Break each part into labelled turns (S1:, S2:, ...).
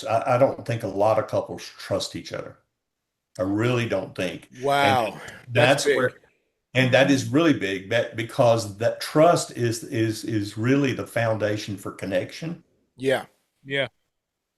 S1: I don't think a lot of couples trust each other. I really don't think. And
S2: Wow, that's
S1: that's
S2: big.
S1: where, and that is really big because that trust is really the foundation for connection.
S2: Yeah,
S3: Yeah.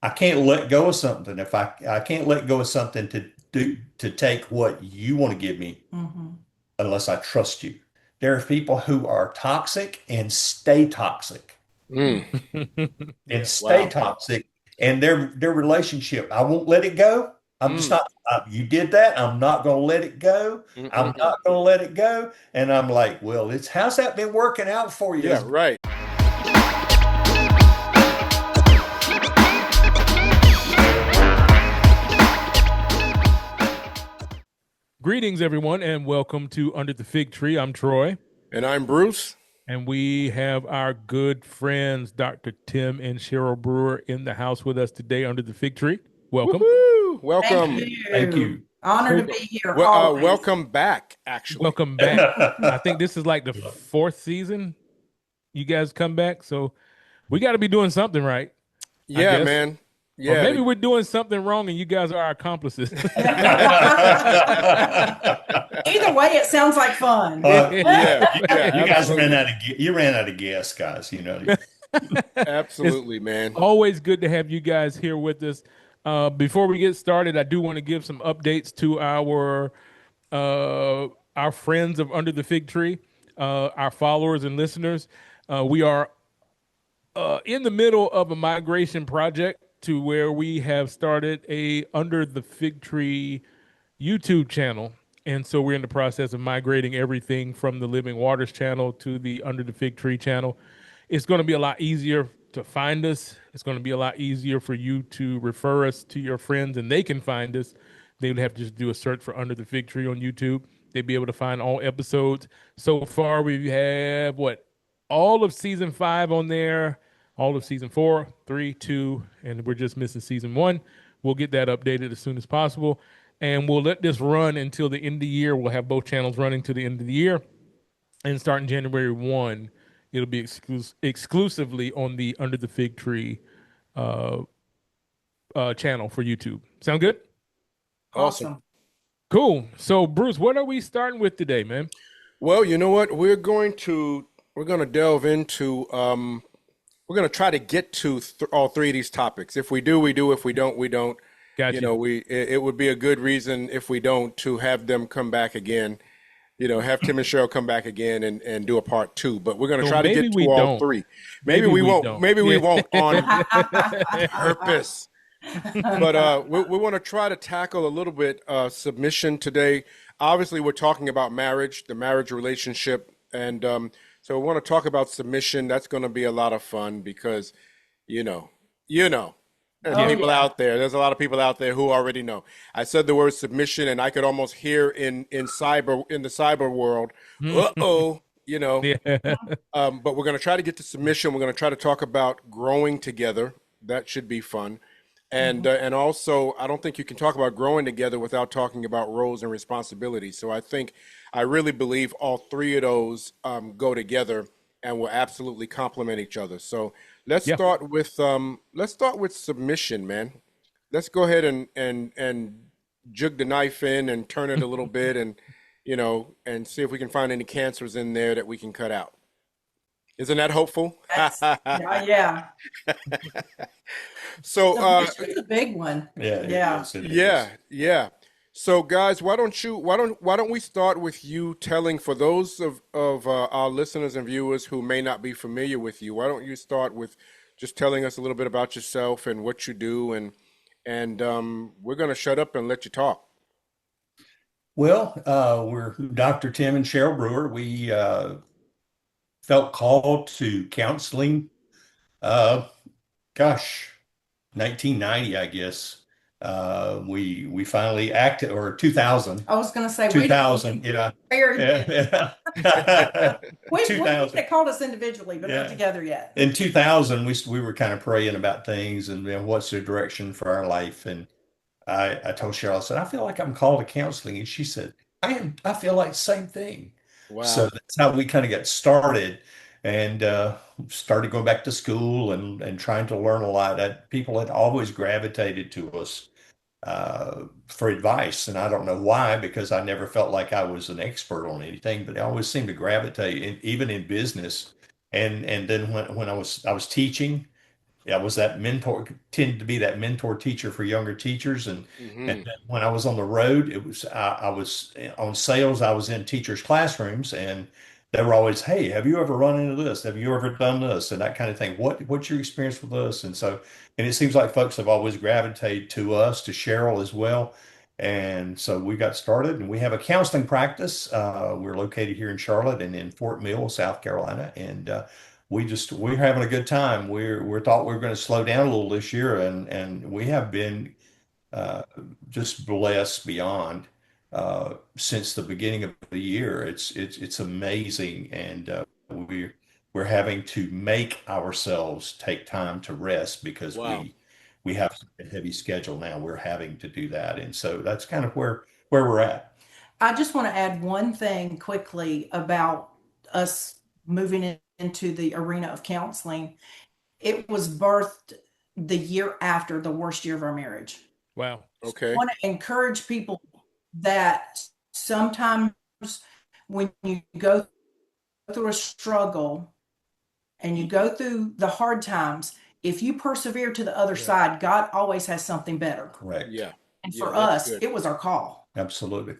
S1: I can't let go of something if I can't let go of something to take what you want to give me
S4: Mhm.
S1: unless I trust you. There are people who are toxic and stay toxic
S2: mm,
S1: and
S3: Yeah.
S1: stay
S2: wow.
S1: toxic and their relationship. I won't let it go. I'm just
S2: Mm,
S1: not. You did that. I'm not going to let it go.
S2: mm,
S1: I'm
S2: mm, mm.
S1: not going to let it go. And I'm like, well, it's how's that been working out for you?
S2: Yeah, right.
S3: Greetings, everyone, and welcome to Under the Fig Tree. I'm Troy,
S2: And I'm Bruce.
S3: and we have our good friends, Dr. Tim and Cheryl Brewer, in the house with us today under the fig tree. Welcome.
S2: Woohoo!
S4: Thank
S2: Welcome.
S1: Thank
S4: you.
S1: you.
S4: Honor to
S3: So,
S4: be here
S2: Well,
S4: always.
S2: welcome back, actually.
S3: welcome back. I think this is like the fourth season you guys come back, so we got to be doing something right, I
S2: Yeah,
S3: guess.
S2: man.
S3: Or
S2: Yeah.
S3: maybe we're doing something wrong and you guys are our accomplices.
S4: Either way, it sounds like fun.
S2: Yeah, yeah,
S1: You guys ran
S2: absolutely.
S1: out of you ran out of gas, guys. You know.
S3: It's
S2: Absolutely, man.
S3: always good to have you guys here with us. Before we get started, I do want to give some updates to our friends of Under the Fig Tree, our followers and listeners. We are in the middle of a migration project to where we have started a Under the Fig Tree YouTube channel. And so we're in the process of migrating everything from the Living Waters channel to the Under the Fig Tree channel. It's going to be a lot easier to find us. It's going to be a lot easier for you to refer us to your friends and they can find us. They would have to just do a search for Under the Fig Tree on YouTube. They'd be able to find all episodes. So far, we have all of season 5 on there, all of season 4, 3, 2, and we're just missing season 1. We'll get that updated as soon as possible. And we'll let this run until the end of the year. We'll have both channels running to the end of the year. And starting January 1, it'll be exclusively on the Under the Fig Tree uh, channel for YouTube. Sound good?
S2: Awesome.
S4: Awesome.
S3: Cool. So, Bruce, what are we starting with today, man?
S2: Well, you know what? We're going to delve into we're going to try to get to all three of these topics. If we do, we do. If we don't, we don't. You
S3: Gotcha.
S2: know, it would be a good reason if we don't to have them come back again. You know, have Tim and Cheryl come back again and do a part two. But we're going to
S3: So
S2: try to
S3: maybe
S2: get
S3: we
S2: to all
S3: don't.
S2: three. Maybe
S3: Maybe
S2: we
S3: we
S2: won't.
S3: don't.
S2: Maybe we
S3: Yeah.
S2: won't on purpose. But we want to try to tackle a little bit submission today. Obviously, we're talking about marriage, the marriage relationship, and so we want to talk about submission. That's going to be a lot of fun because, you know, you know, and
S4: Oh,
S2: people
S4: yeah.
S2: out there. There's a lot of people out there who already know. I said the word submission, and I could almost hear in the cyber world, uh-oh, you know.
S3: Yeah.
S2: But we're going to try to get to submission. We're going to try to talk about growing together. That should be fun. And also, I don't think you can talk about growing together without talking about roles and responsibilities. So I really believe all three of those go together and will absolutely complement each other. So
S3: Yeah.
S2: let's start with submission, man. Let's go ahead and jig the knife in and turn it a little bit, and and see if we can find any cancers in there that we can cut out. Isn't that hopeful?
S4: That's yeah, yeah.
S2: So,
S4: Submission's a big one.
S1: Yeah, it
S4: Yeah.
S1: is. It
S2: yeah,
S1: is.
S2: yeah. So, guys, why don't we start with you telling, for those of our listeners and viewers who may not be familiar with you, why don't you start with just telling us a little bit about yourself and what you do, and we're gonna shut up and let you talk.
S1: Well, we're Dr. Tim and Cheryl Brewer. We felt called to counseling. Uh, gosh, 1990, I guess. We finally acted, or 2000,
S4: I was going to say, we
S1: 2000, yeah,
S4: very
S1: yeah, yeah.
S4: we
S1: 2000,
S4: called us individually, but not
S1: yeah.
S4: together yet.
S1: In 2000, we were kind of praying about things and what's the direction for our life. And I told Cheryl, I said, I feel like I'm called to counseling. And she said, I feel like the same thing. So
S2: Wow.
S1: that's how we kind of got started. and started going back to school and trying to learn a lot. That people had always gravitated to us for advice, and I don't know why, because I never felt like I was an expert on anything, but I always seemed to gravitate, even in business. And then when I was teaching. I was that mentor, tended to be that mentor teacher for younger teachers. And
S2: Hmm.
S1: then when I was on the road, I was on sales. I was in teachers' classrooms, and they were always, "Hey, have you ever run into this? Have you ever done this?" And that kind of thing. What's your experience with us? And it seems like folks have always gravitated to us, to Sheryl as well. And so we got started, and we have a counseling practice. We're located here in Charlotte and in Fort Mill, South Carolina, and we're having a good time. We thought we were going to slow down a little this year, and we have been uh, just blessed beyond since the beginning of the year. It's amazing, and we're having to make ourselves take time to rest because
S2: Wow.
S1: we have a heavy schedule now. We're having to do that, and so that's kind of where we're at.
S4: I just want to add one thing quickly about us moving into the arena of counseling. It was birthed the year after the worst year of our marriage.
S3: Wow.
S4: I
S2: Okay.
S4: want to encourage people that sometimes when you go through a struggle and you go through the hard times, if you persevere to the other
S3: Yeah.
S4: side, God always has something better.
S1: Correct.
S2: Yeah.
S4: And
S2: Yeah,
S4: for
S2: that's
S4: us,
S2: good.
S4: it was our call.
S1: Absolutely.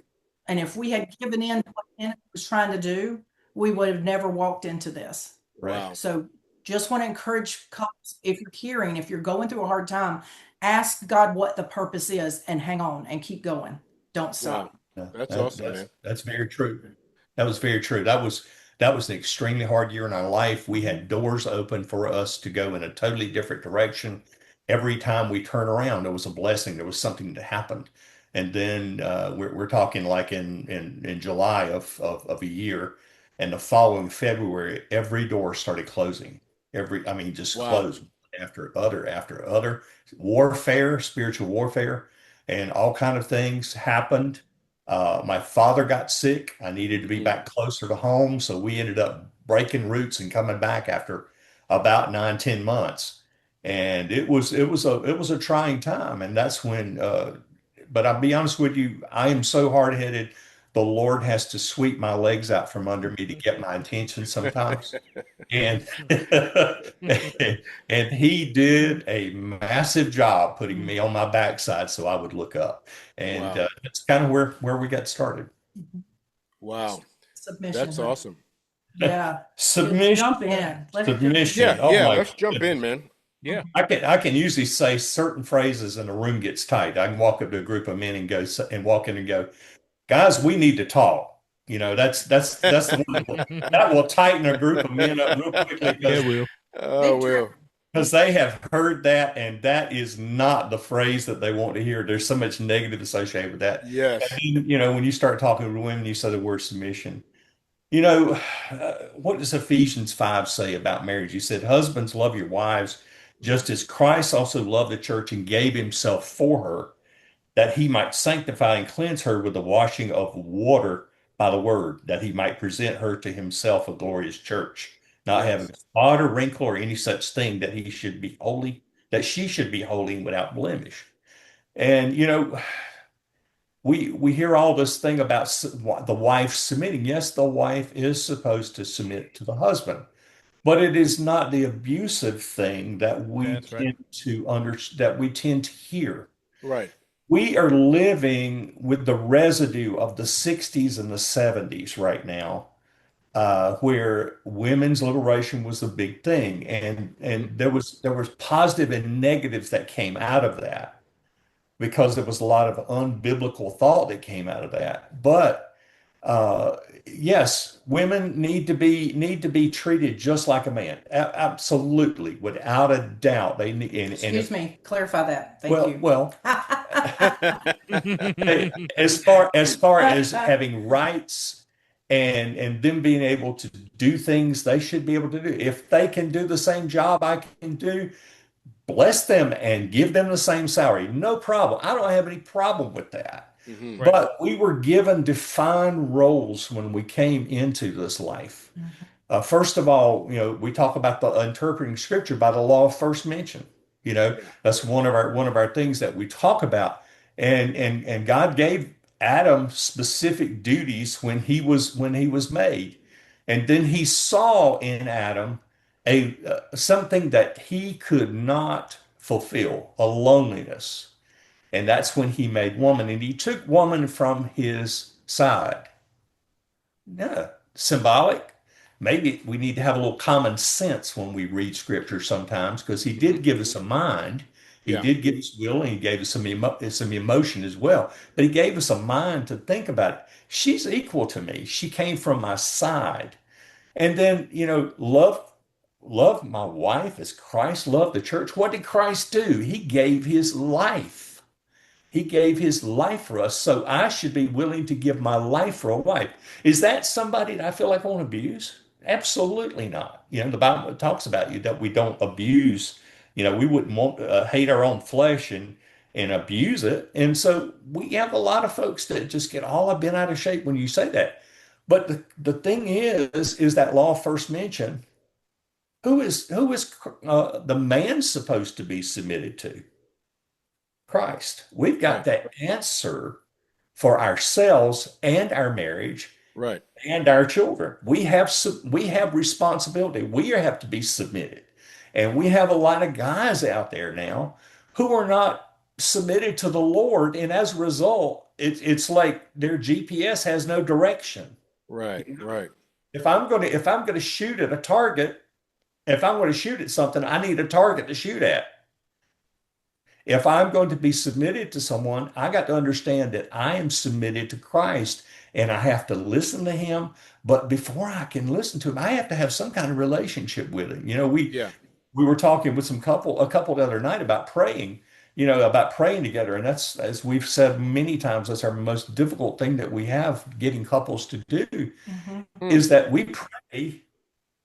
S4: And if we had given in to what the enemy was trying to do, we would have never walked into this.
S1: Right.
S2: Wow.
S4: So just want to encourage couples, if you're hearing, if you're going through a hard time, ask God what the purpose is and hang on and keep going. Don't
S2: Wow.
S4: stop.
S1: No,
S2: That's
S1: that,
S2: awesome,
S1: that's
S2: man.
S1: that's very true. That was very true. That was an extremely hard year in our life. We had doors open for us to go in a totally different direction. Every time we turn around, there was a blessing. There was something that happened. And then we're talking like in July of a year, and the following February, every door started closing. I mean, just
S2: Wow.
S1: closed after other. Warfare, spiritual warfare, and all kind of things happened. My father got sick. I needed to be
S2: Hmm.
S1: back closer to home, so we ended up breaking roots and coming back after about 9, 10 months. And it was a trying time, and that's when. But I'll be honest with you, I am so hard-headed. The Lord has to sweep my legs out from under me to get my attention sometimes. And and he did a massive job putting me on my backside so I would look up. And
S2: Wow.
S1: that's kind of where we got started.
S2: Wow.
S4: Submission,
S2: That's
S4: huh?
S2: awesome.
S4: Yeah. Just
S1: Submission,
S4: jump in. Let it jump in.
S2: Yeah.
S1: submission. Oh
S2: Yeah.
S1: my
S2: Let's jump in,
S1: goodness.
S2: man.
S3: Yeah.
S1: I can usually say certain phrases and the room gets tight. I can walk up to a group of men and walk in and go, guys, we need to talk. That's the one that will tighten a group of men up real quickly
S3: Yeah,
S1: because
S3: Will.
S2: Oh,
S4: Big time.
S2: Will.
S1: they have heard that, and that is not the phrase that they want to hear. There's so much negative associated with that. And
S2: Yes.
S1: then, when you start talking to women, you say the word submission. What does Ephesians 5 say about marriage? He said, husbands, love your wives, just as Christ also loved the church and gave himself for her, that he might sanctify and cleanse her with the washing of water by the word, that he might present her to himself a glorious church, not having
S2: Yes.
S1: spot or wrinkle or any such thing, that he should be holy, that she should be holy and without blemish. And we hear all this thing about the wife submitting. Yes, the wife is supposed to submit to the husband, but it is not the abusive thing that we
S3: That's right.
S1: tend to that we tend to hear.
S2: Right.
S1: We are living with the residue of the 60s and the 70s right now, where women's liberation was a big thing, and
S2: Hmm.
S1: there was positive and negatives that came out of that because there was a lot of unbiblical thought that came out of that. But yes, women need to be treated just like a man. Absolutely, without a doubt. They need, and
S4: Excuse
S1: if
S4: me. Clarify that. Thank
S1: well,
S4: you.
S1: well, as far as having rights and them being able to do things they should be able to do. If they can do the same job I can do, bless them and give them the same salary. No problem. I don't have any problem with that.
S2: Hmm.
S3: Right.
S1: But we were given defined roles when we came into this life. First of all, we talk about the interpreting scripture by the law of first mention.
S2: Yeah.
S1: That's one of our things that we talk about. And God gave Adam specific duties when he was made. And then he saw in Adam a something that he could not fulfill, a loneliness. And that's when he made woman. And he took woman from his side. Yeah, symbolic. Maybe we need to have a little common sense when we read scripture sometimes, because he
S2: Hmm.
S1: did give us a mind. He
S2: Yeah.
S1: did give us will, and he gave us some emotion as well. But he gave us a mind to think about it. She's equal to me. She came from my side. And then, love my wife as Christ loved the church. What did Christ do? He gave his life. He gave his life for us, so I should be willing to give my life for a wife. Is that somebody that I feel like I want to abuse? Absolutely not. The Bible talks about you that we don't abuse. We wouldn't want hate our own flesh and abuse it. And so we have a lot of folks that just get all bent out of shape when you say that. But the thing is that law first mentioned. Who is the man supposed to be submitted to? Christ. We've got
S2: Right.
S1: that answer for ourselves and our marriage
S2: Right.
S1: and our children. We have responsibility. We have to be submitted. And we have a lot of guys out there now who are not submitted to the Lord. And as a result, it's like their GPS has no direction.
S2: Right. Right.
S1: If I'm going to shoot at a target, if I'm going to shoot at something, I need a target to shoot at. If I'm going to be submitted to someone, I got to understand that I am submitted to Christ and I have to listen to him. But before I can listen to him, I have to have some kind of relationship with him.
S2: Yeah.
S1: We were talking with a couple the other night about praying together. And that's, as we've said many times, that's our most difficult thing that we have getting couples to do,
S4: Mhm.
S2: Hmm.
S1: is that we pray,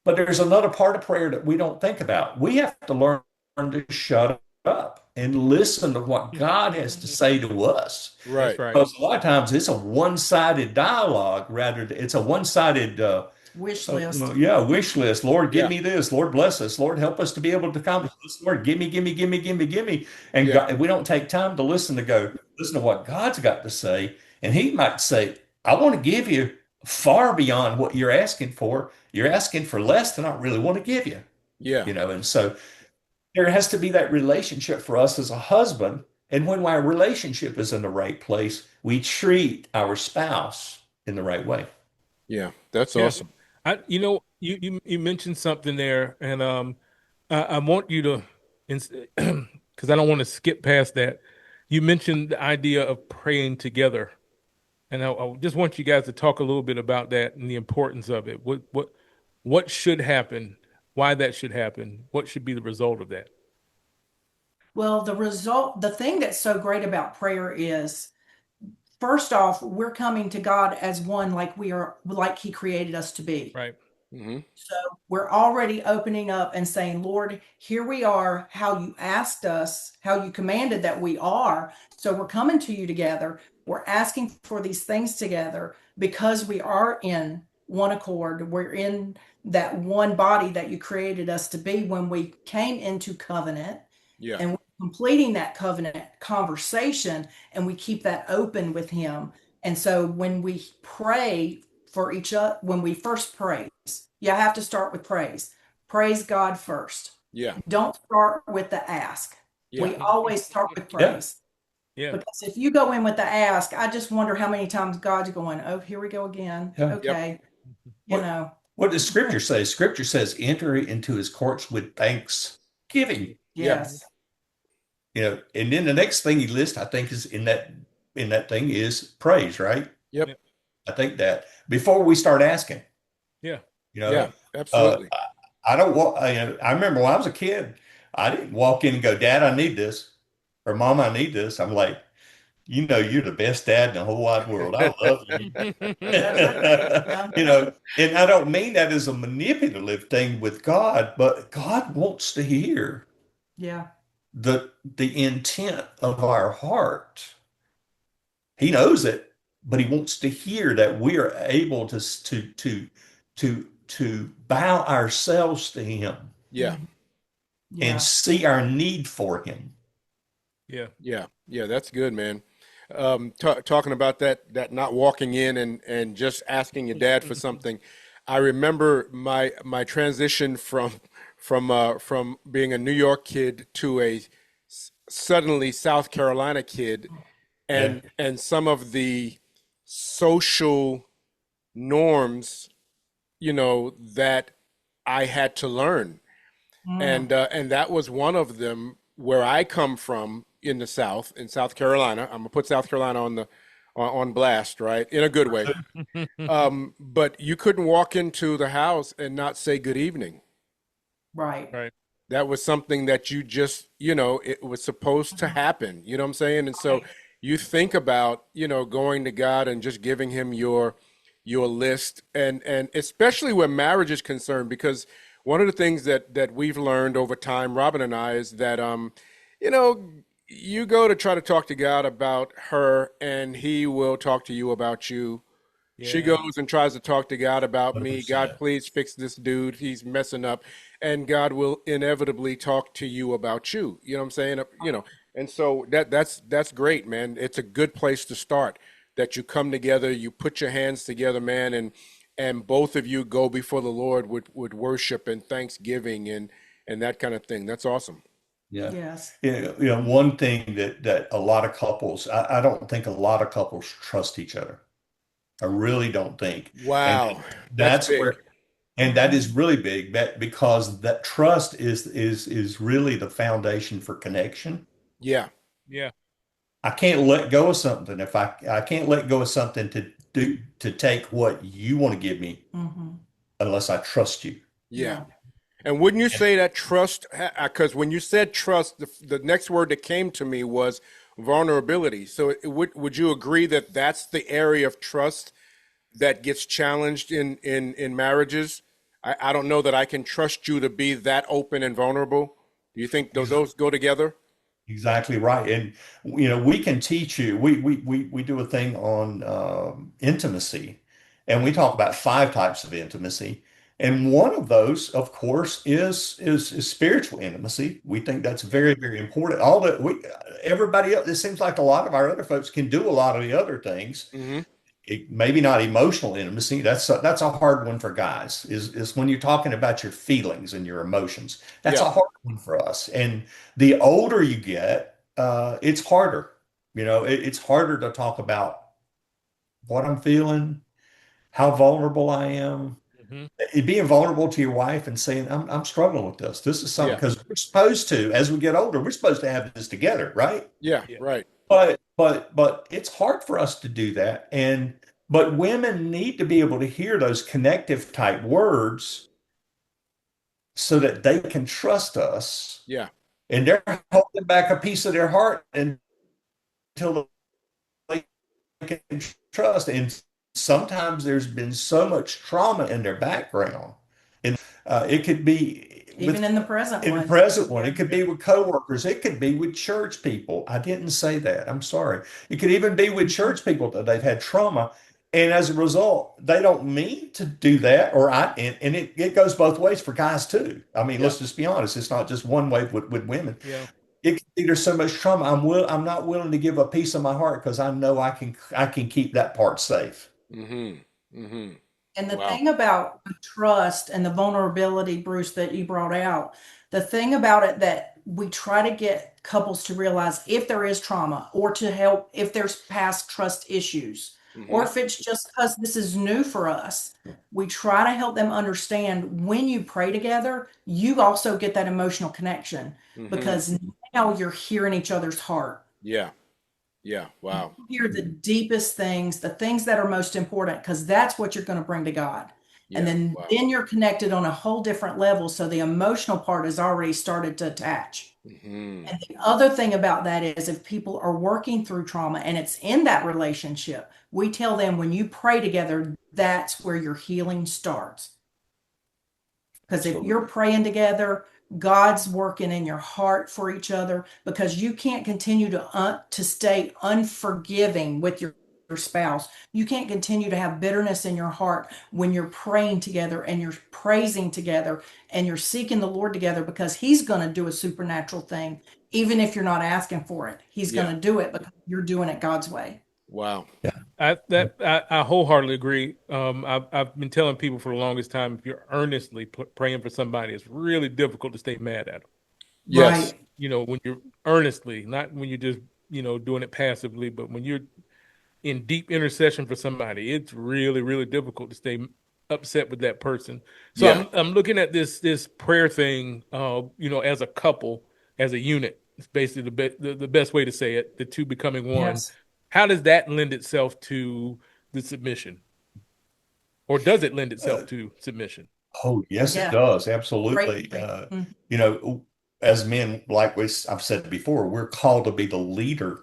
S1: but there's another part of prayer that we don't think about. We have to learn to shut up and listen to what God has to say to us.
S3: That's
S2: Right.
S3: right.
S1: Because a lot of times it's a one-sided dialogue rather than it's a one-sided
S4: Wish list.
S1: yeah, wish list. Lord, give
S2: Yeah.
S1: me this. Lord, bless us. Lord, help us to be able to accomplish this. Lord, give me, give me, give me, give me, give me. And
S2: Yeah.
S1: God, we don't take time to listen to what God's got to say. And he might say, I want to give you far beyond what you're asking for. You're asking for less than I really want to give you.
S2: Yeah.
S1: And so there has to be that relationship for us as a husband. And when our relationship is in the right place, we treat our spouse in the right way.
S2: Yeah. That's
S3: Yeah.
S2: awesome.
S3: You mentioned something there, and I want you to, because I don't want to skip past that. You mentioned the idea of praying together, and I just want you guys to talk a little bit about that and the importance of it. What should happen? Why that should happen? What should be the result of that?
S4: Well, the thing that's so great about prayer is, first off, we're coming to God as one, like he created us to be.
S3: Right.
S2: Hmm.
S4: So we're already opening up and saying, Lord, here we are, how you asked us, how you commanded that we are. So we're coming to you together. We're asking for these things together because we are in one accord. We're in that one body that you created us to be when we came into covenant,
S2: Yeah.
S4: and we're completing that covenant conversation, and we keep that open with him. And so when we pray for each other, when we first praise, you have to start with praise. Praise God first.
S2: Yeah.
S4: Don't start with the ask.
S2: Yeah.
S4: We always start with
S1: Yeah.
S4: praise.
S3: Yeah.
S4: Because if you go in with the ask, I just wonder how many times God's going, oh, here we go again.
S1: Yeah.
S2: Yep.
S4: Okay.
S1: What, what does Scripture say? Scripture says, enter into his courts with thanksgiving.
S2: Yeah.
S4: Yes.
S1: And then the next thing he lists, I think, is in that thing is praise, right?
S2: Yep.
S1: I think that before we start asking,
S3: Yeah.
S1: you know,
S2: Yeah.
S1: uh,
S2: Absolutely.
S1: I don't walk. I remember when I was a kid, I didn't walk in and go, Dad, I need this, or Mom, I need this. I'm like, you're the best dad in the whole wide world. I love you.
S4: Yeah.
S1: And I don't mean that as a manipulative thing with God, but God wants to hear
S4: Yeah.
S1: the intent of our heart. He knows it, but he wants to hear that we are able to to bow ourselves to him
S2: Yeah.
S1: and
S4: Yeah.
S1: see our need for him.
S3: Yeah.
S2: Yeah. Yeah. That's good, man. Talking about that not walking in and just asking your dad for something. I remember my transition from being a New York kid to a suddenly South Carolina kid,
S1: Yeah.
S2: and some of the social norms, that I had to learn.
S4: Mm.
S2: And that was one of them where I come from in the South, in South Carolina. I'm gonna put South Carolina on blast, right? In a good way. But you couldn't walk into the house and not say good evening.
S4: Right.
S3: Right.
S2: That was something that you just, it was supposed to happen. You know what I'm saying? And so
S4: Right.
S2: you think about, going to God and just giving him your list, and especially where marriage is concerned, because one of the things that we've learned over time, Robin and I, is that you know, you go to try to talk to God about her and he will talk to you about you. She
S3: Yeah.
S2: goes and tries to talk to God about me. God,
S1: 100%.
S2: please fix this dude. He's messing up. And God will inevitably talk to you about you. You know what I'm saying? And so that's great, man. It's a good place to start. That you come together, you put your hands together, man, and both of you go before the Lord with worship and thanksgiving and that kind of thing. That's awesome.
S1: Yeah.
S4: Yes.
S1: One thing that a lot of couples, I don't think a lot of couples trust each other. I really don't think. And
S2: Wow, that's
S1: that's
S2: big.
S1: where, and that is really big, because that trust is really the foundation for connection.
S2: Yeah,
S3: Yeah.
S1: I can't let go of something if I can't let go of something to take what you want to give me
S4: Hmm.
S1: unless I trust you.
S2: yeah.
S4: Yeah.
S2: And wouldn't you say that trust, because when you said trust, the next word that came to me was vulnerability. So would you agree that that's the area of trust that gets challenged in marriages? I don't know that I can trust you to be that open and vulnerable. Do you think those go together?
S1: Exactly right. And we can teach you. We do a thing on intimacy, and we talk about 5 types of intimacy. And one of those, of course, is spiritual intimacy. We think that's very, very important. All that we everybody else, it seems like a lot of our other folks can do a lot of the other things.
S2: Hmm.
S1: Maybe not emotional intimacy. That's a hard one for guys. Is when you're talking about your feelings and your emotions. That's
S2: Yeah.
S1: a hard one for us. And the older you get, it's harder. It's harder to talk about what I'm feeling, how vulnerable I am.
S3: Hmm.
S1: Being vulnerable to your wife and saying, I'm struggling with this. This is something,
S2: Yeah.
S1: because we're supposed to, as we get older, we're supposed to have this together, right?
S2: Yeah.
S3: Yeah.
S2: Right.
S1: But it's hard for us to do that. But women need to be able to hear those connective type words so that they can trust us.
S2: Yeah.
S1: And they're holding back a piece of their heart until they can trust. And sometimes there's been so much trauma in their background. And it could be
S4: Even in the present
S1: in the
S4: one.
S1: present one.
S4: Yeah.
S1: It could be with coworkers. It could be with church people. I didn't say that. I'm sorry. It could even be with church people that they've had trauma. And as a result, they don't mean to do that. And it goes both ways for guys too. I mean,
S2: Yeah.
S1: let's just be honest. It's not just one way with women.
S3: Yeah.
S1: It can be there's so much trauma. I'm not willing to give a piece of my heart because I know I can keep that part safe.
S2: Hmm. Hmm.
S4: And the
S2: Wow.
S4: thing about the trust and the vulnerability, Bruce, that you brought out, the thing about it that we try to get couples to realize if there is trauma or to help if there's past trust issues, or
S2: Hmm.
S4: if it's just because this is new for us, we try to help them understand when you pray together, you also get that emotional connection
S2: Hmm.
S4: because now you're hearing each other's heart.
S2: Yeah. Yeah.
S4: You
S2: Wow.
S4: hear the deepest things, the things that are most important, because that's what you're going to bring to God. And
S2: Yeah. Wow.
S4: then you're connected on a whole different level. So the emotional part has already started to attach.
S2: Hmm.
S4: And the other thing about that is if people are working through trauma and it's in that relationship, we tell them when you pray together, that's where your healing starts. Because if you're
S1: Absolutely.
S4: praying together, God's working in your heart for each other because you can't continue to stay unforgiving with your spouse. You can't continue to have bitterness in your heart when you're praying together and you're praising together and you're seeking the Lord together, because He's going to do a supernatural thing. Even if you're not asking for it, He's
S2: Yeah.
S4: going to do it because you're doing it God's way.
S2: Wow.
S3: I wholeheartly agree. I've been telling people for the longest time, if you're earnestly praying for somebody, it's really difficult to stay mad at them.
S2: Yes.
S4: Right.
S3: You know, when you're earnestly, not when you're just, doing it passively, but when you're in deep intercession for somebody, it's really, really difficult to stay upset with that person. So
S2: Yeah.
S3: I'm looking at this prayer thing, as a couple, as a unit. It's basically the best way to say it, the two becoming one.
S4: Yes.
S3: How does that lend itself to the submission? Or does it lend itself to submission?
S1: Oh, yes, it
S4: Yeah.
S1: does.
S4: Great.
S1: Absolutely.
S4: Mm.
S1: You know, as men, like I've said before, we're called to be the leader.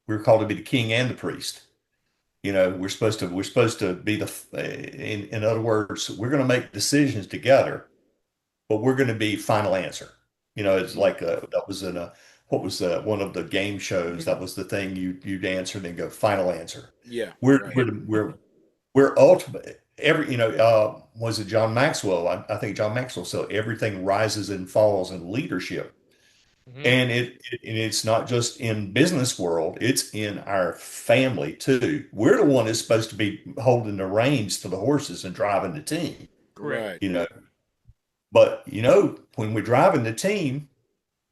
S1: We're called to be the king and the priest. You know, we're supposed to be in other words, we're going to make decisions together, but we're going to be final answer. You know, it's like that was in a what was one of the game shows. That was the thing you'd answer and then go final answer.
S2: Yeah.
S1: We're
S2: Right.
S1: we're ultimate. Was it John Maxwell? I think John Maxwell said everything rises and falls in leadership.
S3: Mhm.
S1: And it's not just in business world, it's in our family too. We're the one that's supposed to be holding the reins to the horses and driving the team,
S3: Correct.
S2: Right.
S1: you know. But when we're driving the team,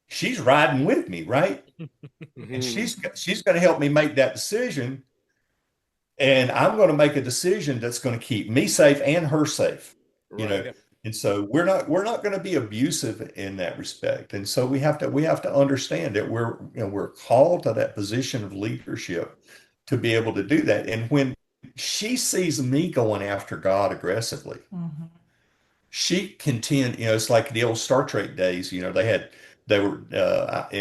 S1: she's riding with me, right? And
S2: Hmm.
S1: she's going to help me make that decision. And I'm going to make a decision that's going to keep me safe and her safe, you
S2: Right.
S1: know.
S3: Yep.
S1: And so we're not going to be abusive in that respect. And so we have to understand that we're called to that position of leadership to be able to do that. And when she sees me going after God aggressively,
S4: Mhm.
S1: she it's like the old Star Trek days, and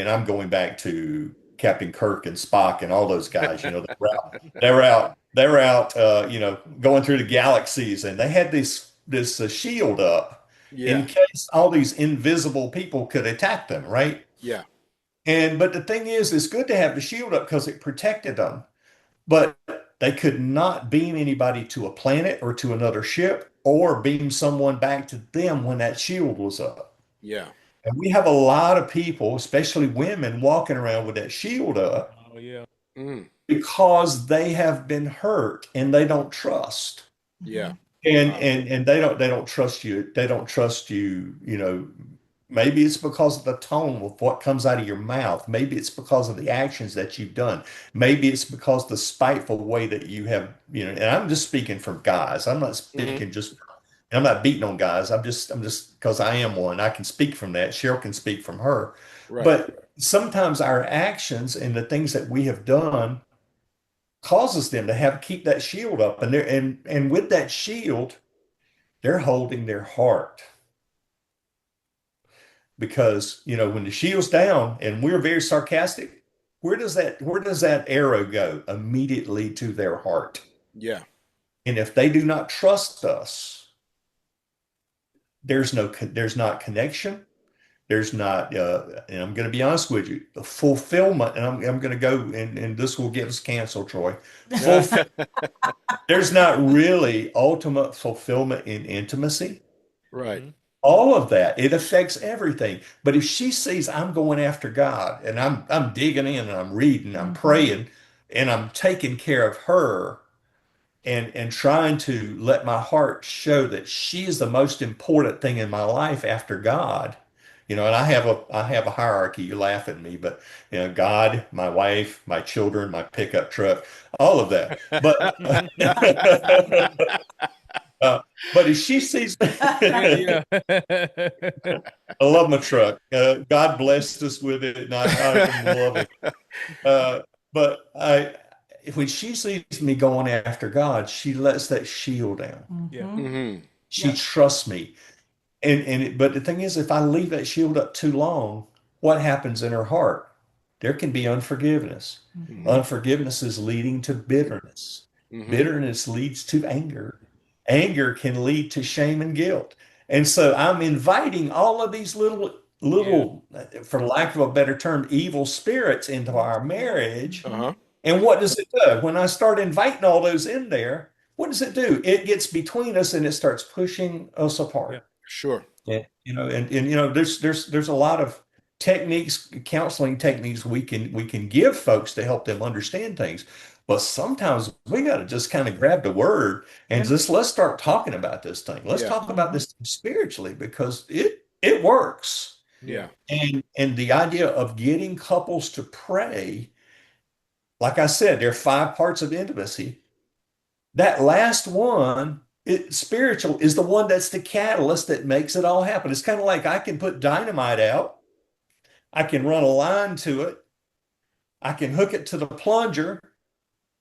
S1: I'm going back to Captain Kirk and Spock and all those guys, they were out, going through the galaxies, and they had this shield up in
S2: Yeah.
S1: case all these invisible people could attack them, right?
S2: Yeah.
S1: But the thing is, it's good to have the shield up because it protected them, but they could not beam anybody to a planet or to another ship or beam someone back to them when that shield was up.
S2: Yeah.
S1: And we have a lot of people, especially women, walking around with that shield up
S3: Oh yeah.
S2: Mm.
S1: because they have been hurt and they don't trust.
S2: Yeah.
S1: And
S2: Wow.
S1: and they don't trust you. They don't trust you, maybe it's because of the tone of what comes out of your mouth. Maybe it's because of the actions that you've done. Maybe it's because the spiteful way that you have, and I'm just speaking from guys. I'm not
S2: Hmm.
S1: speaking just I'm not beating on guys. I'm just because I am one. I can speak from that. Cheryl can speak from her.
S2: Right.
S1: But sometimes our actions and the things that we have done causes them to keep that shield up. And with that shield, they're holding their heart. Because, when the shield's down and we're very sarcastic, where does that arrow go? Immediately to their heart.
S2: Yeah.
S1: And if they do not trust us, there's not connection. There's not, and I'm going to be honest with you, the fulfillment, and I'm going to go, and this will get us canceled, Troy. Fulfill, there's not really ultimate fulfillment in intimacy.
S2: Right.
S3: Mhm.
S1: All of that, it affects everything. But if she sees I'm going after God and I'm digging in and I'm reading, I'm
S4: Mhm.
S1: praying, and I'm taking care of her and trying to let my heart show that she is the most important thing in my life after God. And I have a hierarchy. You laugh at me, but God, my wife, my children, my pickup truck, all of that. But uh, but if she sees,
S3: Yeah,
S1: I
S3: yeah.
S1: love my truck. God blessed us with it, and I love it. Uh, but when she sees me going after God, she lets that shield down.
S3: Yeah.
S4: Mhm.
S2: Hmm.
S1: She
S4: Yep.
S1: trusts me. But the thing is, if I leave that shield up too long, what happens in her heart? There can be unforgiveness.
S4: Mhm.
S2: Hmm.
S1: Unforgiveness is leading to bitterness.
S2: Hmm.
S1: Bitterness leads to anger. Anger can lead to shame and guilt. And so I'm inviting all of these
S3: Yeah.
S1: little, for lack of a better term, evil spirits into our marriage.
S2: Uh-huh.
S1: And what does it do? When I start inviting all those in there, what does it do? It gets between us and it starts pushing us
S3: Yeah.
S1: apart.
S2: Sure.
S1: Yeah, there's a lot of techniques, counseling techniques we can give folks to help them understand things. But sometimes we got to just kind of grab the word and
S3: Yeah.
S1: just let's start talking about this thing. Let's
S2: Yeah.
S1: talk about this spiritually because it works.
S3: Yeah.
S2: Yeah.
S1: And the idea of getting couples to pray, like I said, there are 5 parts of intimacy. That last one, spiritual, is the one that's the catalyst that makes it all happen. It's kind of like I can put dynamite out, I can run a line to it, I can hook it to the plunger.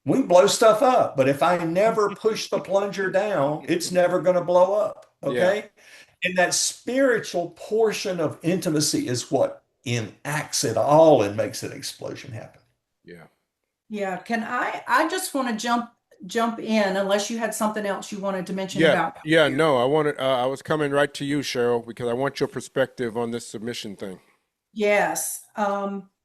S1: We can blow stuff up, but if I never push the plunger down, it's never going to blow up.
S2: Yeah.
S1: Okay. And that spiritual portion of intimacy is what enacts it all and makes an explosion happen.
S2: Yeah.
S4: Yeah, can I just want to jump in unless you had something else you wanted to mention
S2: Yeah.
S4: about
S2: Yeah.
S4: prayer.
S2: No, I was coming right to you, Cheryl, because I want your perspective on this submission thing.
S4: Yes.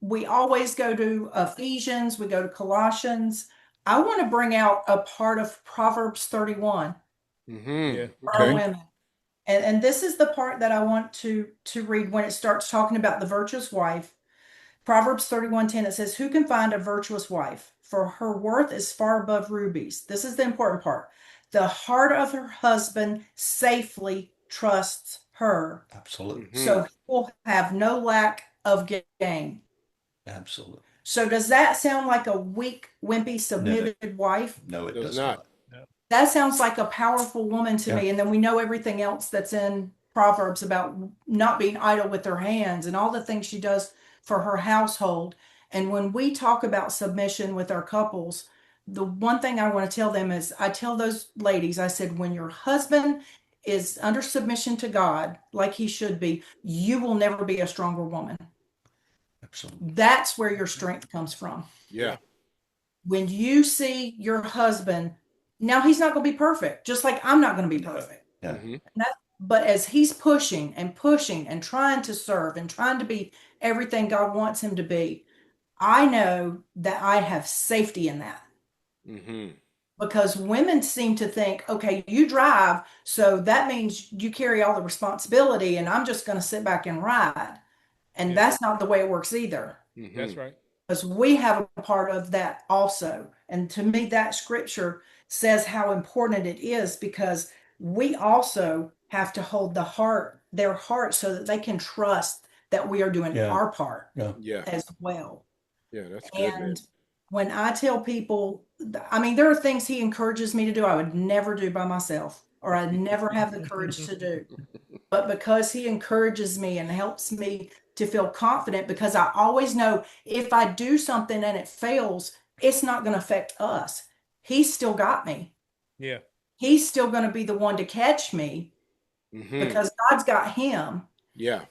S4: We always go to Ephesians, we go to Colossians. I want to bring out a part of Proverbs 31
S3: Yeah.
S4: for our
S2: Okay.
S4: women. And this is the part that I want to read when it starts talking about the virtuous wife. Proverbs 31:10, it says, "Who can find a virtuous wife? For her worth is far above rubies." This is the important part. "The heart of her husband safely trusts her,
S1: Absolutely.
S4: so he will have no lack of gain."
S1: Absolutely.
S4: So does that sound like a weak, wimpy,
S1: No,
S4: submitted wife?
S1: no, it
S2: Does
S1: does
S2: not.
S1: not.
S4: That sounds like a powerful woman to
S1: Yeah.
S4: me. And then we know everything else that's in Proverbs about not being idle with her hands and all the things she does for her household. And when we talk about submission with our couples, the one thing I want to tell them is I tell those ladies, I said, when your husband is under submission to God, like he should be, you will never be a stronger woman.
S1: Absolutely.
S4: That's where your strength comes from.
S2: Yeah.
S4: When you see your husband, now he's not going to be perfect, just like I'm not going to be perfect.
S1: Yeah.
S2: Mhm.
S4: But as he's pushing and pushing and trying to serve and trying to be everything God wants him to be, I know that I have safety in that.
S2: Mhm.
S4: Because women seem to think, okay, you drive, so that means you carry all the responsibility, and I'm just going to sit back and ride. And
S3: Yeah.
S4: that's not the way it works either.
S3: That's
S2: Mhm.
S3: right.
S4: Because we have a part of that also. And to me, that scripture says how important it is because we also have to hold their heart, so that they can trust that we are doing
S1: Yeah.
S4: our part
S1: Yeah.
S2: Yeah.
S4: as well.
S2: Yeah. That's good, man.
S4: And when I tell people, I mean, there are things he encourages me to do I would never do by myself, or I'd never have the courage to do. But because he encourages me and helps me to feel confident, because I always know if I do something and it fails, it's not going to affect us. He's still got me.
S3: Yeah.
S4: He's still going to be the one to catch me
S2: Mhm.
S4: because God's got him.
S2: Yeah.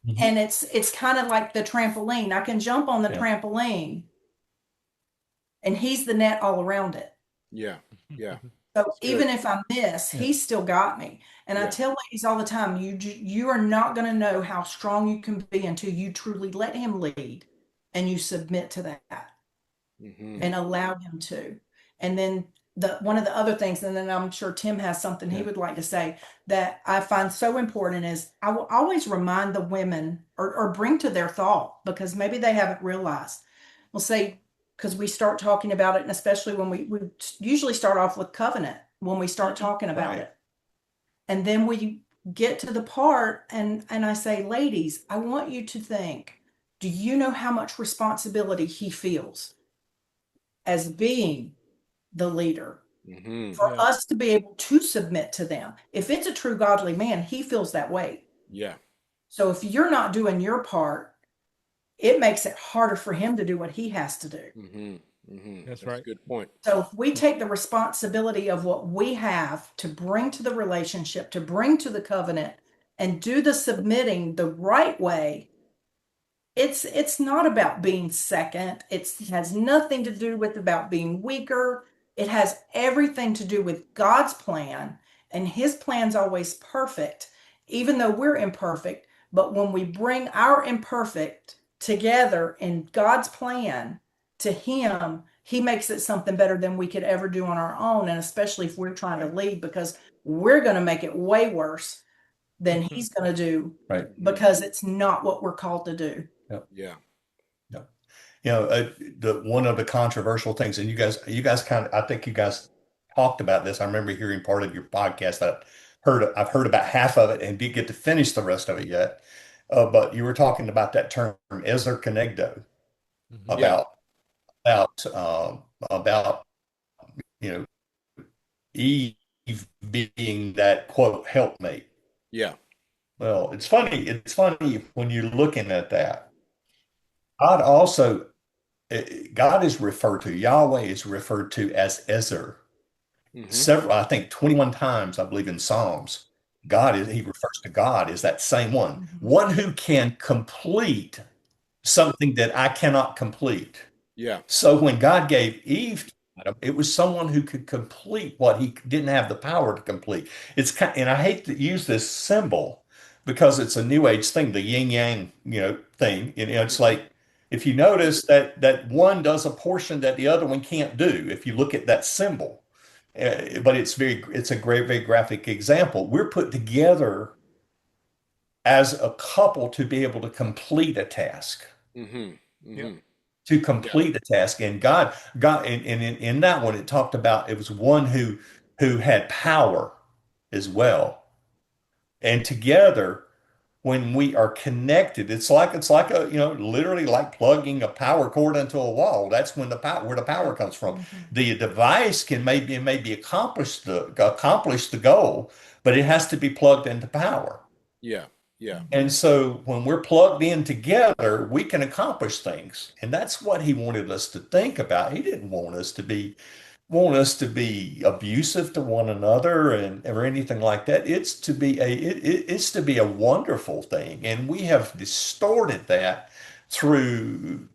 S1: Mhm.
S4: And it's kind of like the trampoline. I can jump on the
S1: Yeah.
S4: trampoline and he's the net all around it.
S2: Yeah. Yeah.
S4: So
S2: That's good.
S4: even if I miss,
S1: Yeah.
S4: he's still got me. And I
S2: Yeah.
S4: tell ladies all the time, you are not going to know how strong you can be until you truly let him lead and you submit to that
S2: Mhm.
S4: and allow him to. And then one of the other things, and then I'm sure Tim has something he
S1: Yeah.
S4: would like to say that I find so important is I will always remind the women or bring to their thought because maybe they haven't realized. We'll say, because we start talking about it, and especially when we usually start off with covenant when we start talking about
S1: Right.
S4: it. And then we get to the part and I say, ladies, I want you to think, do you know how much responsibility he feels as being the leader
S2: Mhm.
S4: for
S3: Yeah.
S4: us to be able to submit to them? If it's a true godly man, he feels that way.
S2: Yeah.
S4: So if you're not doing your part, it makes it harder for him to do what he has to do.
S2: Mhm. Mhm.
S3: That's
S2: That's a
S3: right.
S2: good point.
S4: So if we take the responsibility of what we have to bring to the relationship, to bring to the covenant, and do the submitting the right way, it's not about being second. It has nothing to do with about being weaker. It has everything to do with God's plan, and his plan's always perfect, even though we're imperfect. But when we bring our imperfect together in God's plan, to him, he makes it something better than we could ever do on our own. And especially if we're trying to lead, because we're going to make it way worse than he's going to do,
S1: Right.
S4: because it's not what we're called to do.
S2: Yeah.
S1: Yeah. The one of the controversial things, and you guys kind of, I think you guys talked about this. I remember hearing part of your podcast that I've heard about half of it and didn't get to finish the rest of it yet. But you were talking about that term, Ezer Kenegdo,
S2: Yeah.
S1: about you know Eve being that quote helpmate.
S2: Yeah.
S1: Well, it's funny. It's funny when you're looking at that. God also, God is referred to, Yahweh is referred to as Ezer. Several, I think 21 times, I believe in Psalms. He refers to God as that same one who can complete something that I cannot complete.
S2: Yeah.
S1: So when God gave Eve to Adam, it was someone who could complete what he didn't have the power to complete. And I hate to use this symbol because it's a new age thing, the yin yang, thing. It's like if you notice that one does a portion that the other one can't do. If you look at that symbol, but it's a great, very graphic example. We're put together as a couple to be able to complete a task. To complete a task. And God, and in that one, it talked about it was one who had power as well. And together, when we are connected, it's like a, literally like plugging a power cord into a wall. That's when where the power comes from. The device can maybe accomplish the goal, but it has to be plugged into power.
S2: Yeah. Yeah.
S1: And so when we're plugged in together, we can accomplish things. And that's what he wanted us to think about. He didn't want us to be abusive to one another or anything like that. It's to be a wonderful thing. And we have distorted that through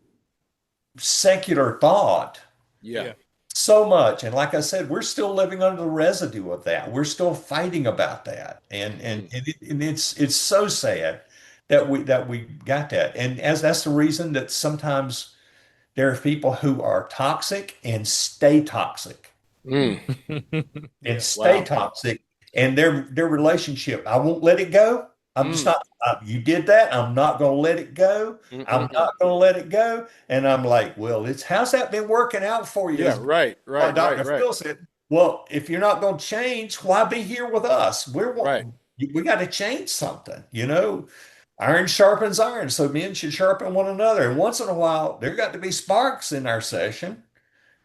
S1: secular thought
S2: Yeah.
S1: so much. And like I said, we're still living under the residue of that. We're still fighting about that. And it's so sad that we got that. And as that's the reason that sometimes there are people who are toxic and stay toxic and stay
S2: Wow.
S1: toxic, and their relationship, I won't let it go. I'm just not, you did that. I'm not going to let it go. I'm not going to let it go. And I'm like, well, how's that been working out for you?
S2: Yeah. Right.
S1: Like Dr. Phil said, well, if you're not going to change, why be here with us?
S2: Right.
S1: We got to change something, Iron sharpens iron, so men should sharpen one another. And once in a while, there got to be sparks in our session,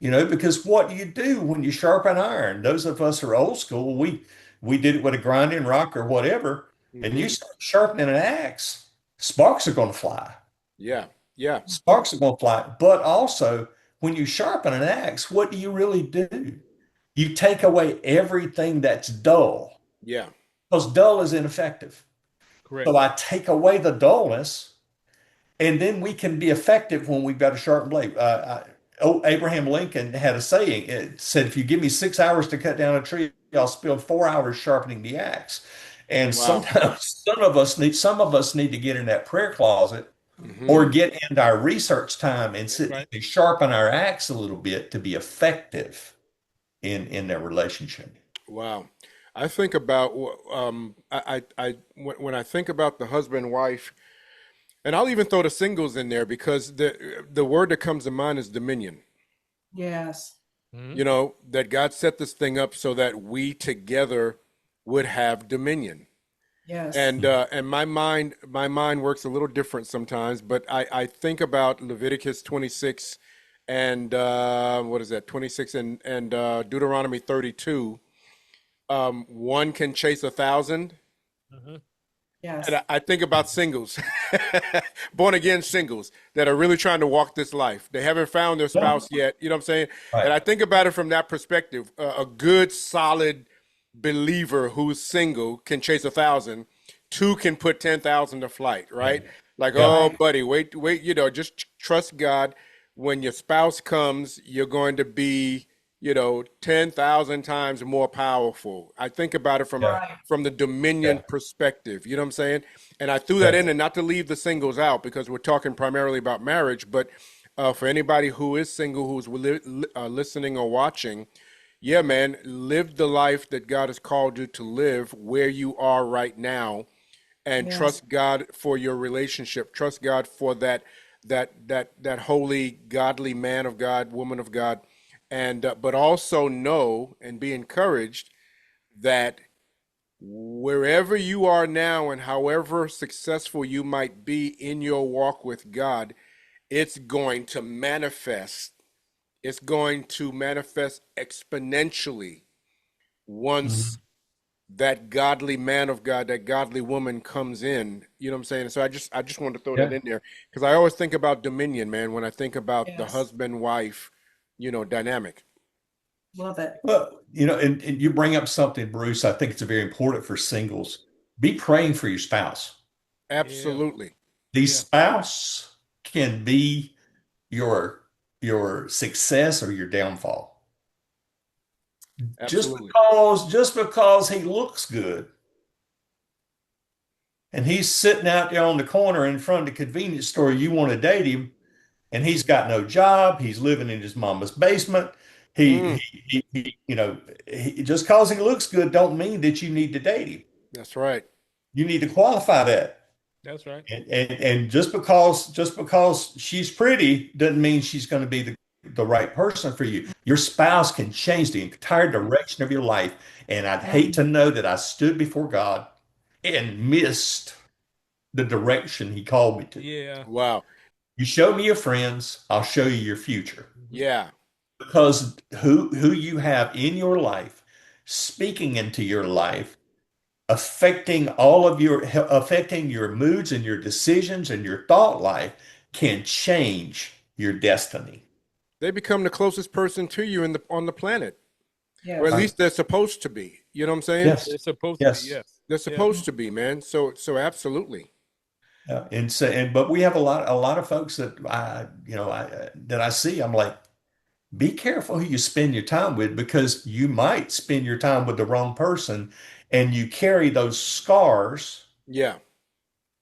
S1: because what do you do when you sharpen iron? Those of us who are old school, we did it with a grinding rock or whatever, and you start sharpening an axe, sparks are going to fly.
S2: Yeah. Yeah.
S1: Sparks are going to fly. But also, when you sharpen an axe, what do you really do? You take away everything that's dull.
S2: Yeah.
S1: Because dull is ineffective.
S3: Correct.
S1: So I take away the dullness, and then we can be effective when we've got a sharp blade. Abraham Lincoln had a saying. It said, if you give me 6 hours to cut down a tree, I'll spend 4 hours sharpening the axe. And sometimes some of us need to get in that prayer closet or get into our research time and sit and sharpen our axe a little bit to be effective in their relationship.
S2: Wow. I think about when I think about the husband wife, and I'll even throw the singles in there because the word that comes to mind is dominion.
S4: Yes.
S2: That God set this thing up so that we together would have dominion.
S4: Yes.
S2: And my mind works a little different sometimes, but I think about Leviticus 26 and what is that? 26 and Deuteronomy 32. One can chase 1,000.
S4: Yes.
S2: And I think about singles, born again singles that are really trying to walk this life. They haven't found their spouse yet. You know what I'm saying?
S1: Right.
S2: And I think about it from that perspective. A good, solid believer who's single can chase 1,000. Two can put 10,000 to flight, right? Like, oh, buddy, wait, just trust God. When your spouse comes, you're going to be 10,000 times more powerful. I think about it from the dominion perspective. You know what I'm saying? And I threw that in, and not to leave the singles out because we're talking primarily about marriage, but For anybody who is single, who's listening or watching, yeah, man, live the life that God has called you to live where you are right now, and
S4: Yes.
S2: trust God for your relationship. Trust God for that holy, godly man of God, woman of God, and but also know and be encouraged that wherever you are now and however successful you might be in your walk with God, it's going to manifest. It's going to manifest exponentially once
S1: Mhm.
S2: that godly man of God, that godly woman comes in. You know what I'm saying? So I just wanted to throw that
S1: Yeah.
S2: in there because I always think about dominion, man, when I think about the
S4: Yes.
S2: husband wife, dynamic.
S4: Love it.
S1: Well, and you bring up something, Bruce, I think it's very important for singles. Be praying for your spouse.
S3: Yeah.
S2: Absolutely.
S1: The
S3: Yeah.
S1: spouse can be your your success or your downfall.
S2: Absolutely.
S1: Just because he looks good and he's sitting out there on the corner in front of the convenience store, you want to date him, and he's got no job, he's living in his mama's basement.
S2: Mm,
S1: Just because he looks good don't mean that you need to date him.
S2: that's right.
S1: You need to qualify that.
S3: That's right.
S1: And just because she's pretty doesn't mean she's going to be the right person for you. Your spouse can change the entire direction of your life. And I'd hate
S4: Mhm.
S1: to know that I stood before God and missed the direction he called me to.
S3: Yeah.
S2: Wow.
S1: You show me your friends, I'll show you your future.
S3: Mhm.
S2: Yeah.
S1: Because who you have in your life, speaking into your life, affecting your moods and your decisions and your thought life can change your destiny.
S2: They become the closest person to you on the planet, or at
S4: Yes.
S1: Right.
S2: least they're supposed to be. You know what I'm saying?
S1: Yes.
S3: They're supposed to be,
S1: Yes.
S3: yes.
S2: They're
S3: Yeah.
S2: supposed to be, man. So absolutely.
S1: But we have a lot of folks that I see. I'm like, be careful who you spend your time with because you might spend your time with the wrong person, and you carry those scars,
S2: Yeah.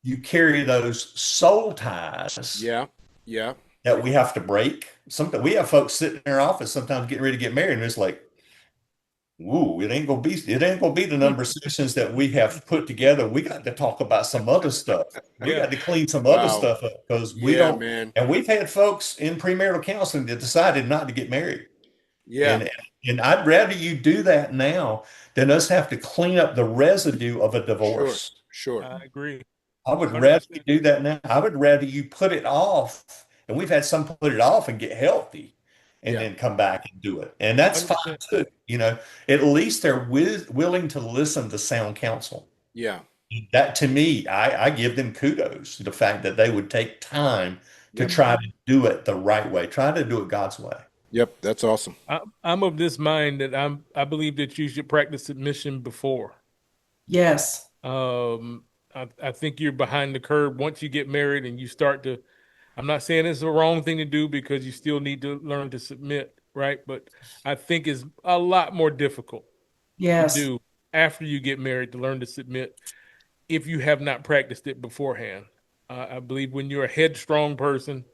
S1: you carry those soul ties
S2: Yeah. Yeah.
S1: that we have to break. Sometimes we have folks sitting in our office sometimes getting ready to get married, and it's like, ooh, it ain't gonna be the number of sessions that we have put together. We got to talk about some other stuff. We
S3: Yeah.
S1: got to clean some other
S2: Wow.
S1: stuff up because we
S2: Yeah,
S1: don't.
S2: man.
S1: And we've had folks in premarital counseling that decided not to get married.
S2: Yeah.
S1: And I'd rather you do that now than us have to clean up the residue of a
S2: Sure.
S1: divorce.
S2: Sure.
S3: I agree.
S1: I would rather you
S3: 100%.
S1: do that now. I would rather you put it off. And we've had some put it off and get healthy and
S2: Yeah.
S1: then come back and do it. And that's fine
S3: 100%.
S1: too. At least they're willing to listen to sound counsel.
S2: Yeah.
S1: That to me, I give them kudos to the fact that they would take time to
S2: Yep.
S1: try to do it the right way, try to do it God's way.
S2: Yep. That's awesome.
S3: I'm of this mind that I believe that you should practice submission before.
S4: Yes.
S3: I think you're behind the curve once you get married and you start to. I'm not saying it's the wrong thing to do because you still need to learn to submit, right? But I think it's a lot more difficult to
S4: Yes.
S3: do after you get married to learn to submit if you have not practiced it beforehand. I believe when you're a headstrong person,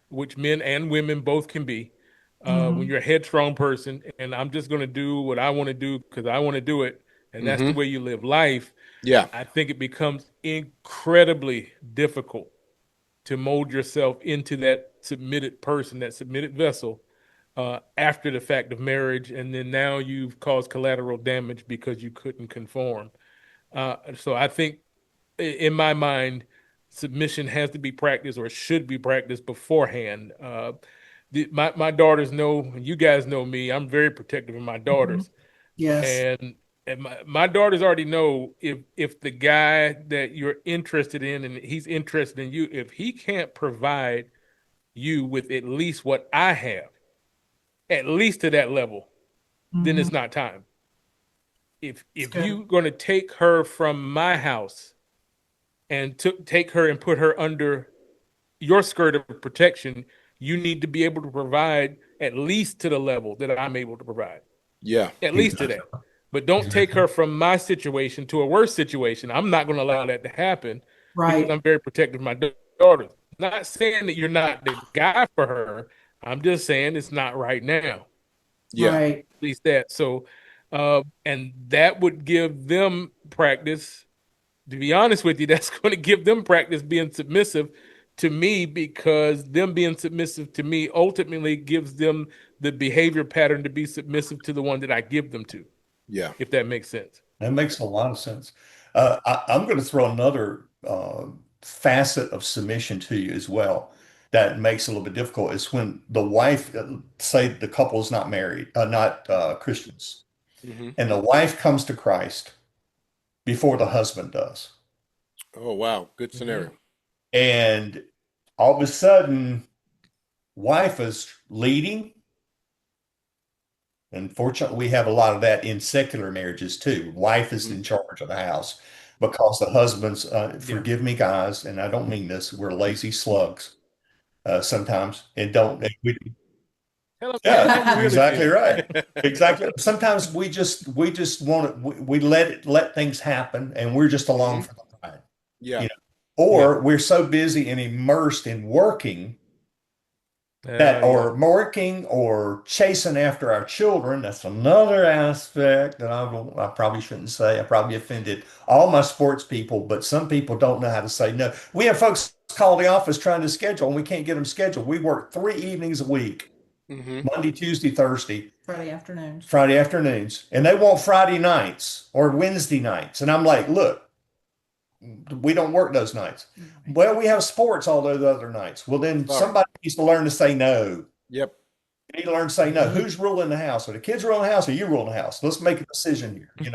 S3: which men and women both can be, when
S4: Hmm.
S3: you're a headstrong person and I'm just going to do what I want to do because I want to do it, and that's the
S2: Mm-hmm.
S3: way you live life,
S2: Yeah.
S3: I think it becomes incredibly difficult to mold yourself into that submitted person, that submitted vessel, after the fact of marriage, and then now you've caused collateral damage because you couldn't conform. So I think, in my mind, submission has to be practiced or should be practiced beforehand. My daughters know, and you guys know me. I'm very protective of my
S4: Hmm.
S3: daughters,
S4: Yes.
S3: and my daughters already know if the guy that you're interested in and he's interested in you, if he can't provide you with at least what I have, at least to that level, then
S4: Hmm.
S3: it's not time.
S4: It's
S3: If
S4: good.
S3: you're going to take her from my house and take her and put her under your skirt of protection, you need to be able to provide at least to the level that I'm able to provide,
S2: Yeah.
S3: at least to
S1: Exactly.
S3: that. But don't take
S1: Exactly.
S3: her from my situation to a worse situation. I'm not going to allow that to happen because
S4: Right.
S3: I'm very protective of my daughters. Not saying that you're not the guy for her. I'm just saying it's not right now.
S2: Yeah.
S4: Right.
S3: At least that. So, and that would give them practice. To be honest with you, that's going to give them practice being submissive to me, because them being submissive to me ultimately gives them the behavior pattern to be submissive to the one that I give them to,
S2: Yeah.
S3: if that makes sense.
S1: That makes a lot of sense. I'm going to throw another facet of submission to you as well that makes it a little bit difficult is when the wife, say the couple is not married, not Christians,
S2: Hmm.
S1: and the wife comes to Christ before the husband does.
S2: Oh, wow. Good
S3: Mhm.
S2: scenario.
S1: And all of a sudden, wife is leading. Unfortunately, we have a lot of that in secular marriages too. Wife is
S2: Mhm.
S1: in charge of the house because the husbands,
S3: Yeah.
S1: forgive me, guys, and I don't mean this, we're lazy slugs sometimes and don't.
S3: Tell 'em
S1: Yeah,
S3: how you really
S1: exactly
S3: feel.
S1: right. Exactly. Sometimes we just want to, we let things happen and we're just along
S2: Hmm.
S1: for the ride,
S2: Yeah.
S1: you know,
S3: Yeah.
S1: or we're so busy and immersed in working that
S3: Yeah.
S1: or working or chasing after our children. That's another aspect that I probably shouldn't say. I probably offended all my sports people, but some people don't know how to say no. We have folks call the office trying to schedule and we can't get them scheduled. We work 3 evenings a week,
S2: Hmm.
S1: Monday, Tuesday, Thursday,
S4: Friday afternoons.
S1: Friday afternoons, and they want Friday nights or Wednesday nights. And I'm like, look, we don't work those nights. Well, we have sports all those other nights. Well, then
S2: Sorry.
S1: somebody needs to learn to say no.
S2: Yep.
S1: You need to learn to say no.
S3: Mhm.
S1: Who's ruling the house? Are the kids ruling the house or you ruling the house? Let's make a decision here.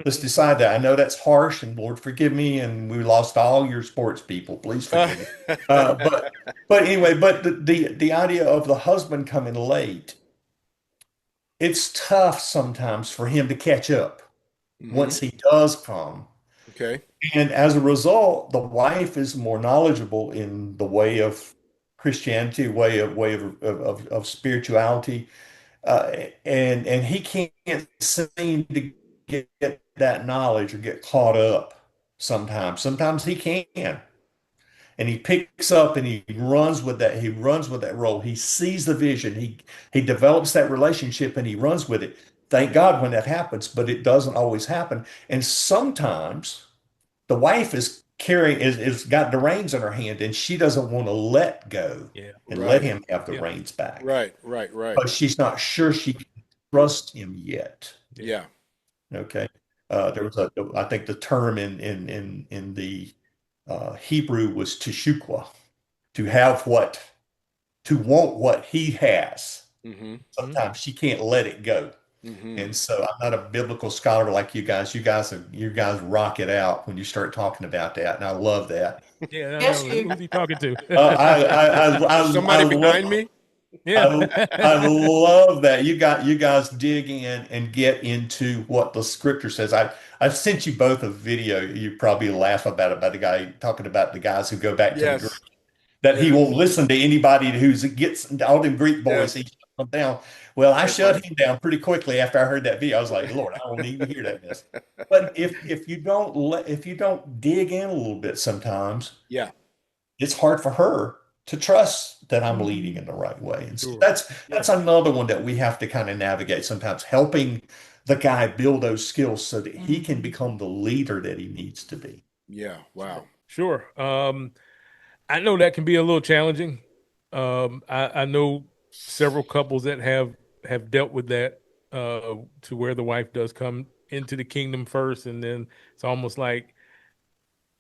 S1: Let's
S3: Mhm.
S1: decide that. I know that's harsh, and Lord forgive me, and we lost all your sports people. Please
S2: Uh,
S1: forgive me. But anyway, but the idea of the husband coming late, it's tough sometimes for him to catch up
S2: hmm.
S1: once he does come.
S2: Okay.
S1: And as a result, the wife is more knowledgeable in the way of Christianity, way of spirituality, and he can't seem to get that knowledge or get caught up sometimes. Sometimes he can. And he picks up and he runs with that. He runs with that role. He sees the vision. He develops that relationship and he runs with it. Thank God when that happens, but it doesn't always happen. And sometimes the wife is carrying is got the reins in her hand and she doesn't want to let go
S3: Yeah.
S1: and let
S2: Right.
S1: him have the
S3: Yeah.
S1: reins back.
S2: Right. Right. Right.
S1: But she's not sure she can trust him yet.
S3: Yeah.
S2: Yeah.
S1: Okay. There was I think the term in the Hebrew was teshukwa, to have what, to want what he has.
S2: Hmm.
S3: Mhm.
S1: Sometimes she can't let it go.
S2: Hmm.
S1: And so I'm not a biblical scholar like you guys. You guys rock it out when you start talking about that, and I love that.
S3: Yeah. I
S4: Yes,
S3: know.
S4: you.
S3: Who's he talking to?
S2: Somebody behind me?
S3: Yeah.
S1: I love that you guys dig in and get into what the scripture says. I've sent you both a video. You probably laugh about the guy talking about the guys who go back to the Greek,
S2: Yes.
S1: that he won't
S2: Yes.
S1: listen to anybody who gets all them Greek boys. He
S2: Yes.
S1: shuts them down. Well, I
S2: So funny.
S1: shut him down pretty quickly after I heard that video. I was like, Lord, I don't even hear that mess. But if you don't dig in a little bit sometimes,
S2: Yeah.
S1: it's hard for her to trust that I'm leading
S4: Mhm.
S1: in the right way. And so
S3: Sure.
S1: that's another one that we have to kind of navigate sometimes, helping the guy build those skills so that he can
S4: Mhm.
S1: become the leader that he needs to be.
S2: Yeah. Wow.
S3: Sure. I know that can be a little challenging. I know several couples that have dealt with that, to where the wife does come into the kingdom first, and then it's almost like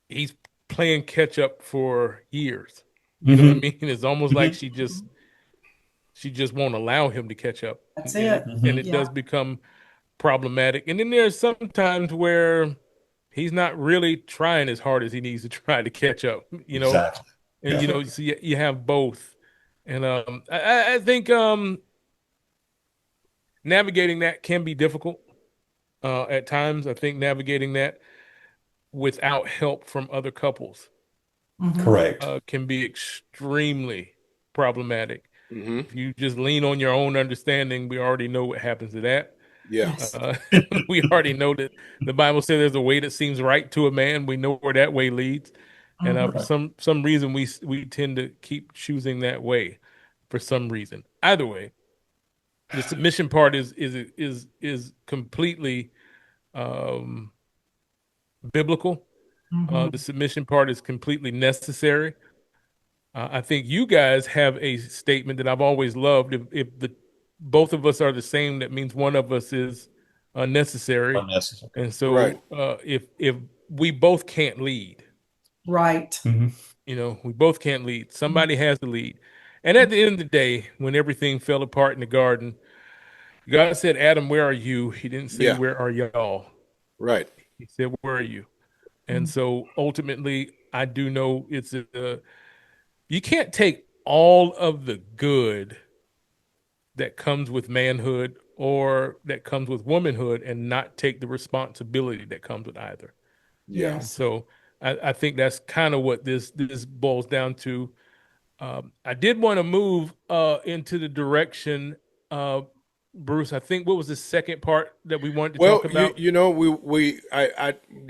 S3: he's playing catch up for years. You know what I
S1: Hmm.
S3: mean? It's almost like
S1: Hmm.
S3: she just won't allow him to catch up,
S4: That's
S3: and
S4: it.
S3: it
S4: Yeah.
S3: does become problematic. And then there's sometimes where he's not really trying as hard as he needs to try to catch up.
S1: Exactly.
S3: And
S1: Yeah.
S3: so you have both. And I think navigating that can be difficult at times. I think navigating that without help from other couples
S4: Hmm.
S1: Correct.
S3: can be extremely problematic.
S2: Hmm.
S3: If you just lean on your own understanding, we already know what happens to that.
S2: Yeah.
S4: Yes.
S3: Uh, we already know that the Bible says there's a way that seems right to a man. We know where that way leads. And
S4: Mhm.
S3: for some reason, we tend to keep choosing that way for some reason. Either way, the submission part is completely um, biblical.
S4: Mhm.
S3: The submission part is completely necessary. I think you guys have a statement that I've always loved. If the both of us are the same, that means one of us is unnecessary.
S1: Unnecessary.
S3: And
S2: Right.
S3: so if we both can't lead,
S4: Right.
S1: Mhm.
S3: we both can't lead. Somebody has to lead. And at the end of the day, when everything fell apart in the garden, God said, Adam, where are you? He didn't say,
S2: Yeah.
S3: where are y'all?
S2: Right.
S3: He said, where are you? And so ultimately, I do know you can't take all of the good that comes with manhood or that comes with womanhood and not take the responsibility that comes with either.
S2: Yeah.
S3: And
S4: Yes.
S3: so I think that's kind of what this boils down to. I did want to move into the direction, Bruce. I think what was the second part that we wanted to
S2: Well,
S3: talk about?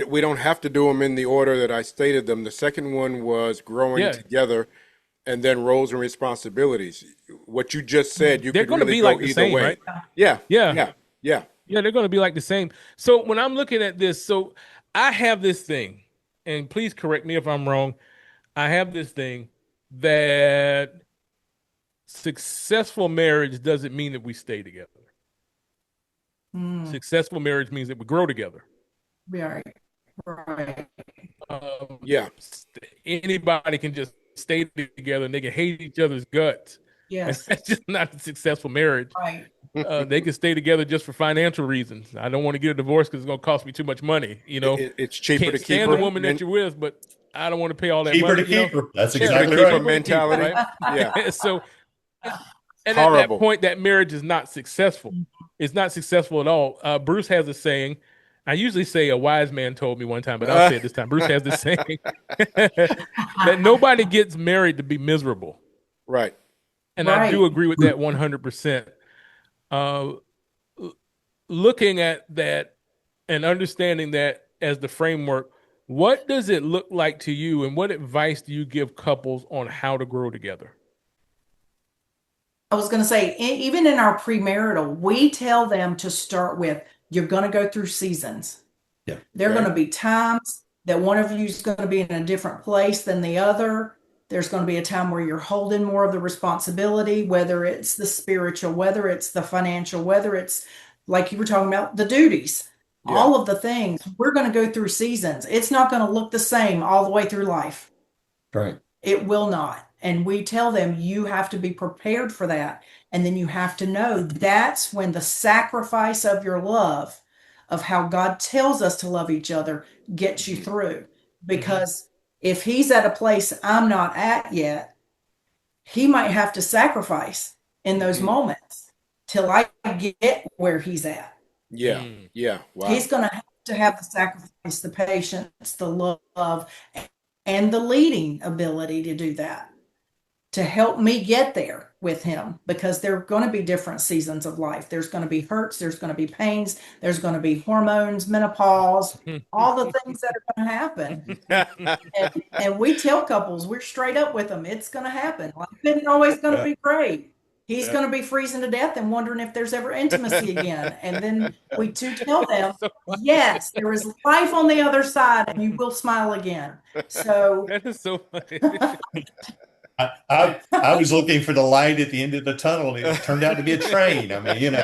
S2: we don't have to do them in the order that I stated them. The second one was growing
S3: Yeah,
S2: together, and then roles and responsibilities. What you just said, you
S3: they're
S2: could
S3: going to
S2: really
S3: be
S2: go
S3: like the
S2: either
S3: same,
S2: way.
S3: right?
S2: Yeah,
S3: Yeah,
S2: yeah, yeah,
S3: yeah, they're going to be like the same. So when I'm looking at this, so I have this thing, and please correct me if I'm wrong. I have this thing that successful marriage doesn't mean that we stay together.
S4: Mm.
S3: Successful marriage means that we grow together.
S4: Right. Right.
S3: Um,
S2: yeah,
S3: Anybody can just stay together and they can hate each other's guts, and
S4: Yes.
S3: that's just not a successful marriage.
S4: Right.
S3: They can stay together just for financial reasons. I don't want to get a divorce because it's going to cost me too much money.
S2: it's cheaper
S3: Can't
S2: to keep
S3: stand the
S2: her.
S4: Right.
S3: woman that you're with, but I don't want to pay all that
S1: Cheaper to
S3: money.
S1: keep her. That's
S3: Yeah,
S2: Cheaper to
S1: exactly
S2: keep her
S1: right.
S3: cheaper to keep her,
S2: mentality.
S3: right?
S2: Yeah,
S3: So, and at that
S2: horrible.
S3: point, that marriage is not successful. It's not successful at all. Bruce has a saying. I usually say a wise man told me one time, but I'll say it this time. Bruce has this saying that nobody gets married to be miserable.
S2: Right.
S3: And I do
S4: Right.
S3: agree with that 100%. Uh, Looking at that and understanding that as the framework, what does it look like to you, and what advice do you give couples on how to grow together?
S4: I was going to say, even in our premarital, we tell them to start with, you're going to go through seasons.
S1: Yeah.
S4: There are going
S2: Okay.
S4: to be times that one of you is going to be in a different place than the other. There's going to be a time where you're holding more of the responsibility, whether it's the spiritual, whether it's the financial, whether it's like you were talking about the duties,
S2: Yeah.
S4: all of the things. We're going to go through seasons. It's not going to look the same all the way through life.
S1: Right.
S4: It will not. And we tell them you have to be prepared for that. And then you have to know that's when the sacrifice of your love, of how God tells us to love each other, gets you
S2: Mhm.
S4: through. Because if he's at a place I'm not at yet, he might have to sacrifice in those
S2: Mhm.
S4: moments till I get where he's at.
S2: Yeah.
S3: Mm.
S2: Yeah. Wow.
S4: He's going to have the sacrifice, the patience, the love, and the leading ability to do that, to help me get there with him, because there are going to be different seasons of life. There's going to be hurts, there's going to be pains, there's going to be hormones, menopause, all the things that are going to happen. And we tell couples, we're straight up with them. It's going to happen. Life isn't always going to
S1: Yeah.
S4: be great. He's
S1: Yeah.
S4: going to be freezing to death and wondering if there's ever intimacy again. And then we too tell them,
S3: So
S4: yes, there is life on the other side and you will smile again. So
S3: that is so funny.
S1: I was looking for the light at the end of the tunnel, and it turned out to be a train. I mean,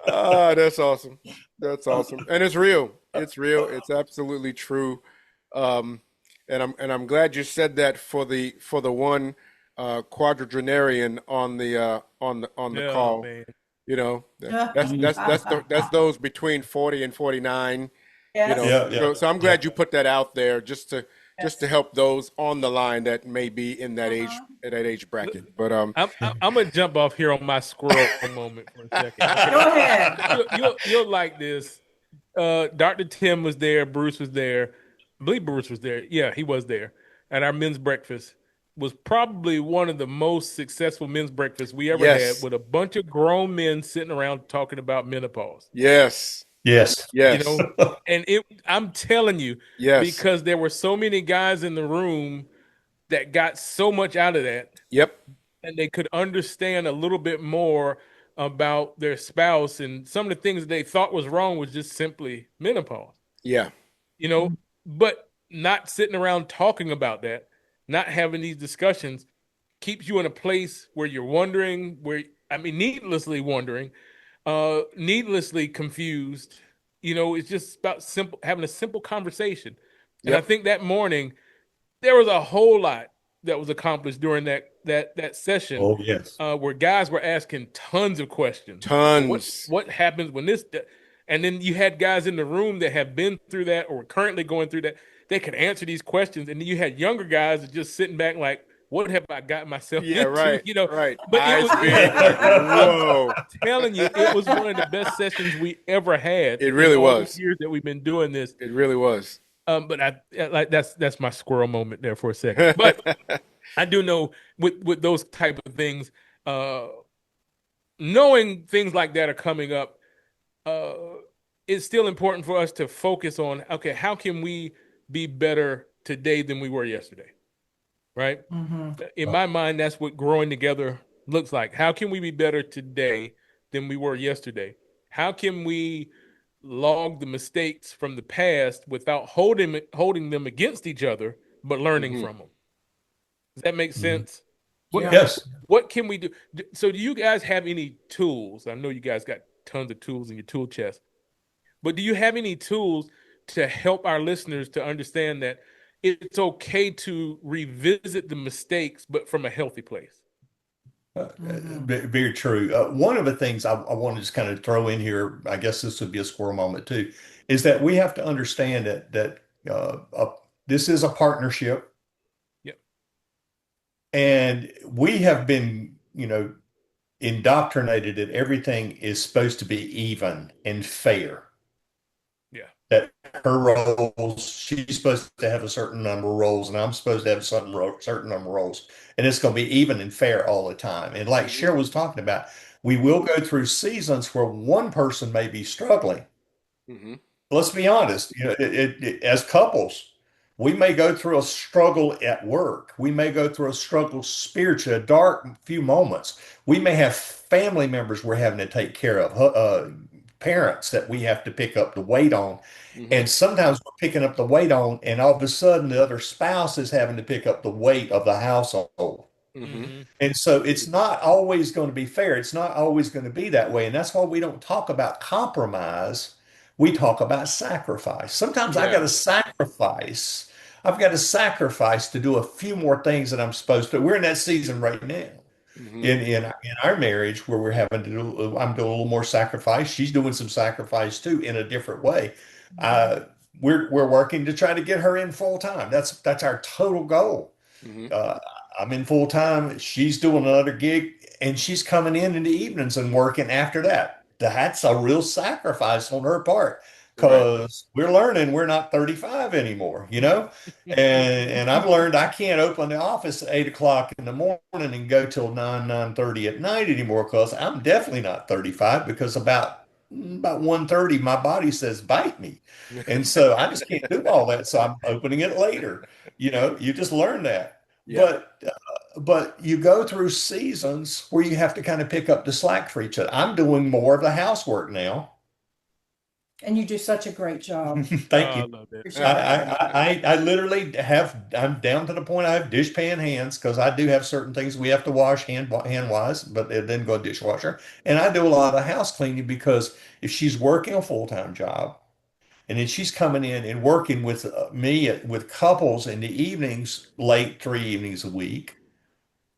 S2: Ah, that's awesome. That's awesome. And it's real. It's real. It's absolutely true. Um, and I'm glad you said that for the one quadragenarian on the
S3: Oh
S2: call.
S3: man.
S2: You know, that's those between 40 and 49. You know,
S4: yes,
S1: yeah, yeah,
S2: so I'm
S1: yeah.
S2: glad you put that out there just to
S4: yes.
S2: help those on the line that may be in that age
S4: Uh-huh.
S2: at that age bracket. But
S3: I'm gonna jump off here on my squirrel moment for a second.
S4: Go
S3: Okay,
S4: ahead.
S3: you'll like this. Dr. Tim was there. Bruce was there. I believe Bruce was there. Yeah, he was there. And our men's breakfast was probably one of the most successful men's breakfasts we ever had,
S2: yes,
S3: with a bunch of grown men sitting around talking about menopause.
S2: yes,
S1: Yes.
S3: You
S2: Yes.
S3: know, and I'm telling you,
S2: Yes.
S3: because there were so many guys in the room that got so much out of that,
S2: Yep.
S3: and they could understand a little bit more about their spouse, and some of the things they thought was wrong was just simply menopause.
S2: Yeah.
S3: You know, but not sitting around talking about that, not having these discussions keeps you in a place where you're wondering, needlessly wondering, needlessly confused. You know, it's just about simple having a simple conversation. And I
S2: Yep.
S3: think that morning there was a whole lot that was accomplished during that session,
S1: Oh, yes.
S3: where guys were asking tons of questions.
S2: Tons.
S3: What happens when this? And then you had guys in the room that have been through that or currently going through that. They could answer these questions, and then you had younger guys that just sitting back like, "What have I got myself
S2: Yeah,
S3: into?"
S2: right.
S3: You know.
S2: Right.
S3: But it
S2: Eyes
S3: was.
S2: big, like,
S3: I'm
S2: whoa.
S3: telling you, it was one of the best sessions we ever had
S2: It
S3: in
S2: really
S3: all the
S2: was.
S3: years that we've been doing this.
S2: It really was.
S3: But like that's my squirrel moment there for a second. But I do know with those type of things, uh, knowing things like that are coming up, uh, it's still important for us to focus on, okay, how can we be better today than we were yesterday, right?
S4: Mhm.
S3: In my mind, that's what growing together looks like. How can we be better today than we were yesterday? How can we log the mistakes from the past without holding them against each other, but learning
S2: Hmm.
S3: from them? Does that make
S1: Mhm.
S3: sense? What
S4: Yeah.
S3: what
S1: Yes.
S3: what can we do? So do you guys have any tools? I know you guys got tons of tools in your tool chest, but do you have any tools to help our listeners to understand that it's okay to revisit the mistakes, but from a healthy place?
S4: Mhm.
S1: Very true. One of the things I want to just kind of throw in here, I guess this would be a squirrel moment too, is that we have to understand that this is a partnership,
S3: Yep.
S1: and we have been, indoctrinated that everything is supposed to be even and fair.
S3: Yeah.
S1: That her roles, she's supposed to have a certain number of roles, and I'm supposed to have a certain number of roles, and it's going to be even and fair all the time. And like
S2: Hmm.
S1: Cheryl was talking about, we will go through seasons where one person may be struggling.
S2: Hmm.
S1: Let's be honest, as couples, we may go through a struggle at work. We may go through a struggle spiritually, a dark few moments. We may have family members we're having to take care of, parents that we have to pick up the weight on.
S2: Hmm.
S1: And sometimes we're picking up the weight on, and all of a sudden the other spouse is having to pick up the weight of the household.
S2: Hmm.
S3: Hmm.
S1: And so it's not always going to be fair. It's not always going to be that way. And that's why we don't talk about compromise. We talk about sacrifice. Sometimes I got
S3: Yeah.
S1: to sacrifice. I've got to sacrifice to do a few more things that I'm supposed to. We're in that season right now
S2: Hmm.
S1: in our marriage where we're having to do, I'm doing a little more sacrifice. She's doing some sacrifice too in a different way.
S4: Mhm.
S1: Uh, we're working to try to get her in full time. That's our total goal.
S2: Hmm.
S1: uh, I'm in full time. She's doing another gig, and she's coming in the evenings and working after that. That's a real sacrifice on her part
S2: Right.
S1: because we're learning we're not 35 anymore, you know? And I've learned I can't open the office at 8 o'clock in the morning and go till 9:30 at night anymore because I'm definitely not 35 because about 1:30 my body says bite me. And so I just can't do all that. So I'm opening it later. You just learn that.
S2: Yeah.
S1: But you go through seasons where you have to kind of pick up the slack for each other. I'm doing more of the housework now.
S4: And you do such a great job.
S1: Thank
S3: I
S1: you.
S3: love that.
S1: I,
S4: Appreciate it.
S1: I literally I'm down to the point I have dishpan hands because I do have certain things we have to wash hand wise, but it didn't go dishwasher. And I do a lot of house cleaning because if she's working a full-time job and then she's coming in and working with me with couples in the evenings, late 3 evenings a week.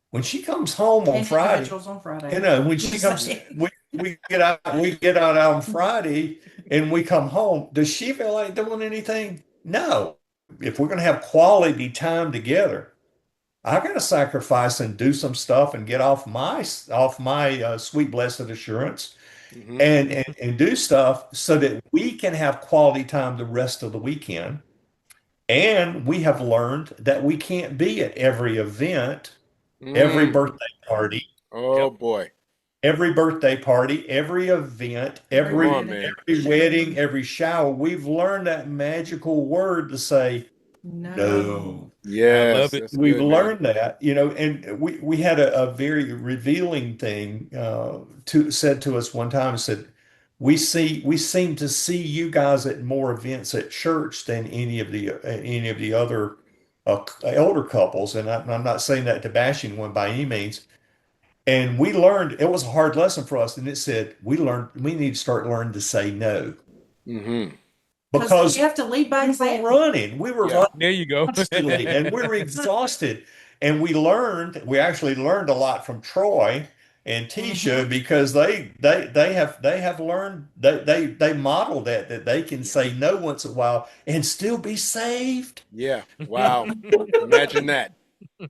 S1: When she comes home on Friday,
S4: Individuals on Friday.
S1: when she comes, we get out on Friday and we come home. Does she feel like doing anything? No. If we're going to have quality time together, I got to sacrifice and do some stuff and get off my sweet blessed assurance
S2: Hmm.
S1: and do stuff so that we can have quality time the rest of the weekend. And we have learned that we can't be at every event, every
S2: Mm.
S1: birthday party,
S2: Oh
S3: Yep.
S2: boy.
S1: every birthday party, every event,
S2: Come
S1: every
S2: on, man.
S1: every wedding, every shower, we've learned that magical word to say
S4: No.
S1: no.
S3: I love
S2: Yes,
S3: it.
S2: that's
S1: We've
S2: good, man.
S1: learned that, and we had a very revealing thing said to us one time. It said, we seem to see you guys at more events at church than any of the other elder couples, and I'm not saying that to bash anyone by any means. And we learned it was a hard lesson for us, and it said we need to start learning to say no
S2: Mm-hmm.
S4: Because you
S1: because
S4: have to lead by
S1: we were
S4: example.
S1: running. We were
S2: Yeah.
S1: running
S3: There you go.
S1: constantly and we were exhausted. And we actually learned a lot from Troy and Tisha because they have learned they modeled that they can say no once in a while and still be saved.
S2: Yeah. Wow. Imagine that.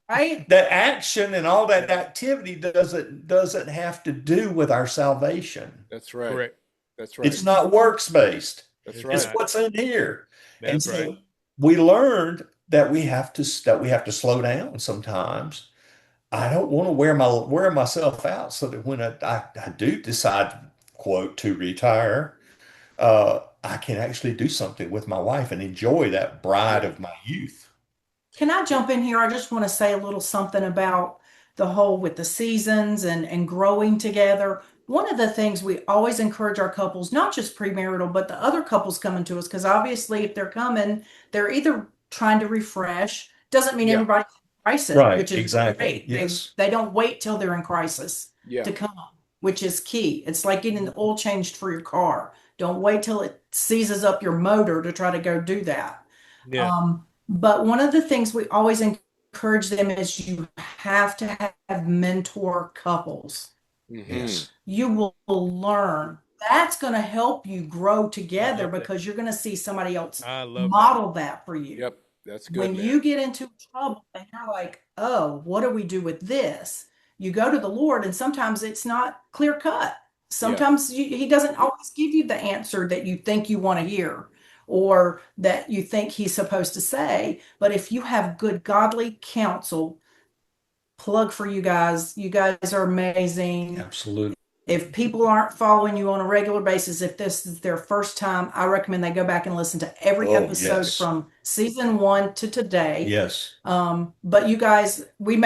S4: Right?
S1: That action and all that activity doesn't have to do with our salvation.
S2: That's right.
S3: Correct.
S2: That's
S1: It's
S2: right.
S1: not works based.
S2: That's
S3: It's
S1: It's
S2: right.
S3: not.
S1: what's in here. And
S3: That's right.
S1: so we learned that we have to slow down sometimes. I don't want to wear myself out so that when I do decide, quote, to retire, I can actually do something with my wife and enjoy that bride
S2: Yeah.
S1: of my youth.
S4: Can I jump in here? I just want to say a little something about the whole with the seasons and growing together. One of the things we always encourage our couples, not just premarital, but the other couples coming to us, because obviously if they're coming, they're either trying to refresh, doesn't mean
S2: Yeah.
S4: everybody's in crisis,
S1: Right,
S4: which is
S1: exactly.
S4: great.
S1: Yes.
S4: They don't wait till they're in crisis
S2: Yeah.
S4: to come, which is key. It's like getting the oil changed for your car. Don't wait till it seizes up your motor to try to go do that.
S3: Yeah.
S4: But one of the things we always encourage them is you have to have mentor couples.
S2: Mm-hmm.
S1: Yes.
S4: You will learn. That's going to help you grow
S3: I
S4: together
S3: love that.
S4: because you're going to see somebody else
S3: I love that.
S4: model that for you.
S2: Yep. That's good,
S4: When
S2: man.
S4: you get into trouble and you're like, oh, what do we do with this? You go to the Lord, and sometimes it's not clear cut. Sometimes He doesn't always give you the answer that you think you want to hear or that you think He's supposed to say. But if you have good, godly counsel, plug for you guys are amazing.
S1: Absolutely.
S4: If people aren't following you on a regular basis, if this is their first time, I recommend they go back and listen to every
S1: Oh,
S4: episode
S1: yes.
S4: from season 1 to today.
S1: Yes.
S4: But you guys, we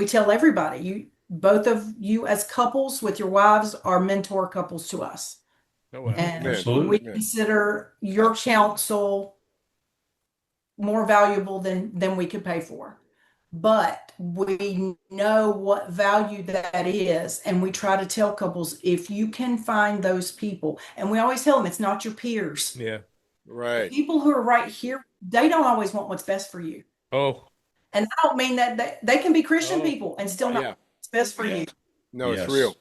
S4: tell everybody, both of you as couples with your wives are mentor couples to us.
S3: Oh, wow.
S4: And
S2: Man.
S1: Absolutely.
S4: we
S2: Man.
S4: consider your counsel more valuable than we could pay for. But we know what value that is, and we try to tell couples if you can find those people, and we always tell them it's not your peers.
S3: Yeah.
S4: The
S2: Right.
S4: people who are right here, they don't always want what's best for you.
S3: Oh.
S4: And I don't mean that they can be Christian
S3: Oh.
S4: people and still not
S2: Yeah.
S4: what's best for you.
S2: No, it's
S1: Yes.
S2: real.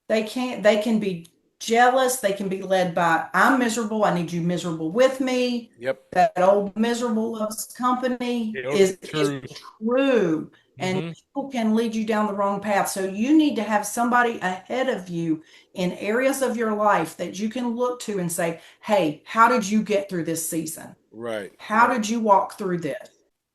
S4: They can be jealous, they can be led by I'm miserable, I need you miserable with me.
S2: Yep.
S4: That old miserable loves company
S3: Yeah,
S4: is
S3: true.
S4: true. And
S3: Mhm.
S4: people can lead you down the wrong path. So you need to have somebody ahead of you in areas of your life that you can look to and say, hey, how did you get through this season?
S2: Right.
S4: How did you walk through this?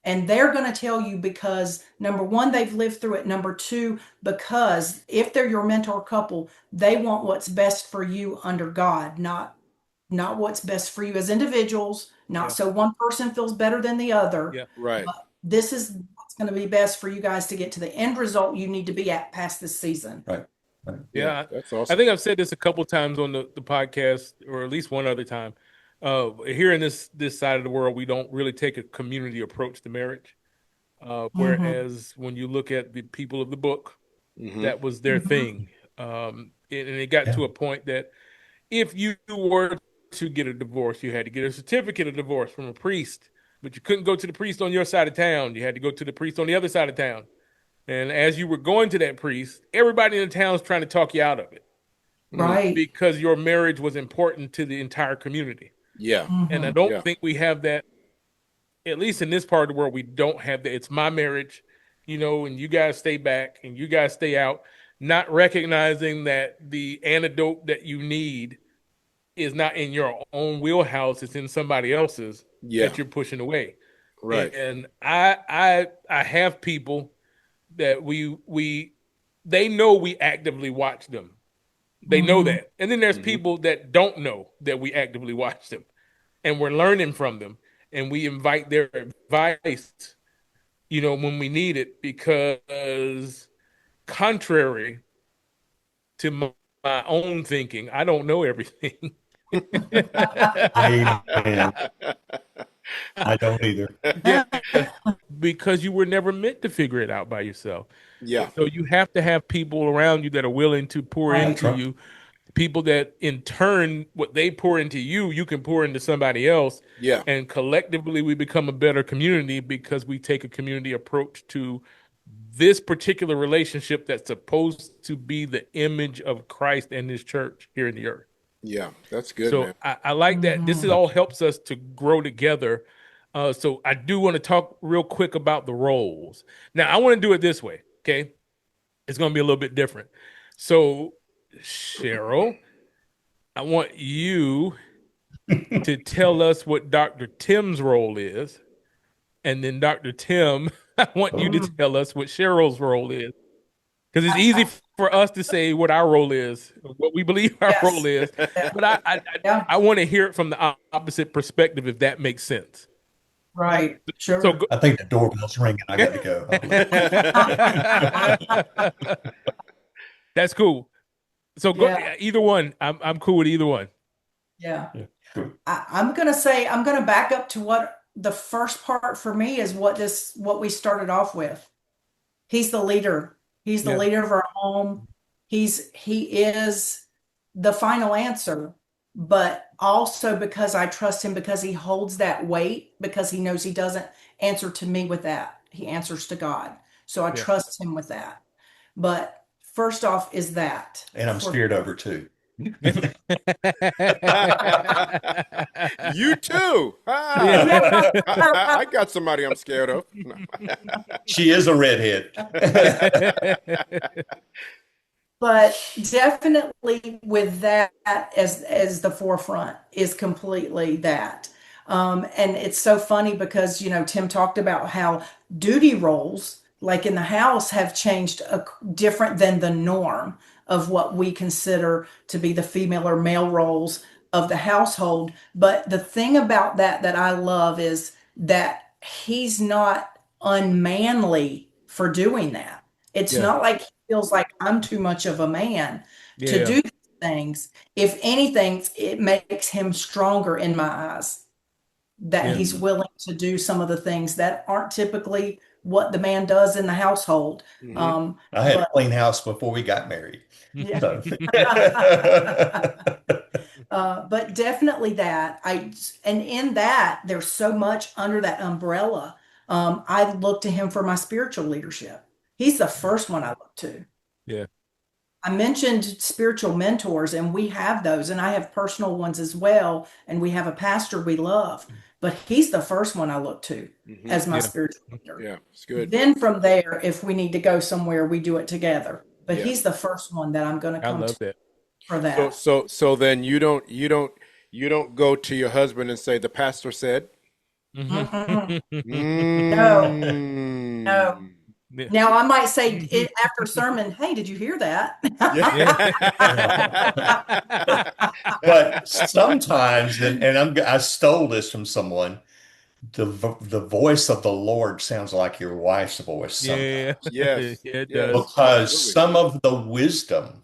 S4: And they're going to tell you because number one, they've lived through it. Number two, because if they're your mentor couple, they want what's best for you under God, not what's best for you as individuals, not
S3: Yeah.
S4: so one person feels better than the other.
S3: Yeah.
S2: Right.
S4: But this is what's going to be best for you guys to get to the end result you need to be at past this season.
S1: Right. Right.
S3: Yeah.
S2: That's
S3: I
S2: awesome.
S3: think I've said this a couple times on the podcast, or at least one other time. Here in this side of the world, we don't really take a community approach to marriage. Whereas when you look at the people of the book,
S2: Mm-hmm.
S3: that was their
S4: Mhm.
S3: thing. And it got to
S1: Yeah.
S3: a point that if you were to get a divorce, you had to get a certificate of divorce from a priest, but you couldn't go to the priest on your side of town. You had to go to the priest on the other side of town. And as you were going to that priest, everybody in the town was trying to talk you out of it
S4: Right.
S3: because your marriage was important to the entire community.
S2: Yeah.
S3: And I
S4: Mhm.
S3: don't
S2: Yeah.
S3: think we have that, at least in this part of the world, we don't have that. It's my marriage, and you guys stay back and you guys stay out, not recognizing that the antidote that you need is not in your own wheelhouse, it's in somebody else's
S2: Yeah.
S3: that you're pushing away.
S2: Right.
S3: And I have people that we they know we actively watch them. They know that. And then there's people that don't know that we actively watch them, and we're learning from them, and we invite their advice, when we need it, because contrary to my own thinking, I don't know everything.
S1: Amen. I don't either.
S3: Yeah, because you were never meant to figure it out by yourself.
S2: Yeah.
S3: So you have to have people around you that are willing to pour
S4: Right.
S3: into
S1: That's right.
S3: you, people that in turn, what they pour into you, you can pour into somebody else.
S2: Yeah.
S3: And collectively, we become a better community because we take a community approach to this particular relationship that's supposed to be the image of Christ and his church here in the earth.
S2: Yeah. That's good,
S3: So
S2: man.
S3: I like that. This is all helps us to grow together. So I do want to talk real quick about the roles. Now, I want to do it this way, okay? It's going to be a little bit different. So, Sheryl, I want you to tell us what Dr. Tim's role is. And then Dr. Tim, I want you to tell us what Cheryl's role is. Because it's easy for us to say what our role is, what we believe our
S4: Yes.
S3: role is. But
S4: Yeah.
S3: I want to hear it from the opposite perspective, if that makes sense.
S4: Right. Sure.
S3: So go,
S1: I think the doorbell's ringing. I got to go.
S3: that's cool. So go
S4: Yeah.
S3: either one. I'm cool with either one.
S4: Yeah.
S1: Yeah, sure.
S4: I'm gonna back up to what the first part for me is, what we started off with. He's the leader. He's the
S3: Yeah.
S4: leader of our home. He is the final answer, but also because I trust him, because he holds that weight, because he knows he doesn't answer to me with that. He answers to God. So I
S3: Yeah.
S4: trust him with that. But first off is that.
S1: And I'm
S4: For-
S1: steered over too.
S2: You too. Ah, I got somebody I'm scared of. No.
S1: She is a redhead.
S4: But definitely with that as the forefront is completely that. And it's so funny because, Tim talked about how duty roles, like in the house, have changed different than the norm of what we consider to be the female or male roles of the household. But the thing about that I love is that he's not unmanly for doing that. It's
S3: Yeah.
S4: not like he feels like I'm too much of a man to
S3: Yeah.
S4: do these things. If anything, it makes him stronger in my eyes, that
S3: Yeah.
S4: he's willing to do some of the things that aren't typically what the man does in the household.
S2: Mhm.
S1: I had a
S4: But
S1: clean house before we got married.
S4: yeah.
S1: So.
S4: But definitely that and in that there's so much under that umbrella. I look to him for my spiritual leadership. He's the first one I look to.
S3: Yeah.
S4: I mentioned spiritual mentors, and we have those, and I have personal ones as well. And we have a pastor we love, but he's the first one I look to
S2: Mhm.
S4: as my
S3: Yeah.
S4: spiritual leader.
S2: Yeah, it's good.
S4: Then from there, if we need to go somewhere, we do it together. But
S2: Yeah.
S4: he's the first one that I'm going to
S3: I
S4: come
S3: love
S4: to
S3: that.
S4: for that.
S2: So then you don't go to your husband and say the pastor said.
S4: Mhm.
S3: No.
S4: No.
S2: Mm.
S3: Yeah.
S4: Now I might say it after sermon, hey, did you hear that?
S1: But sometimes, and I stole this from someone, the voice of the Lord sounds like your wife's voice
S3: Yeah.
S1: sometimes.
S2: Yes.
S3: Yeah, it
S2: Yes.
S3: does.
S1: Because
S2: Absolutely.
S1: some of the wisdom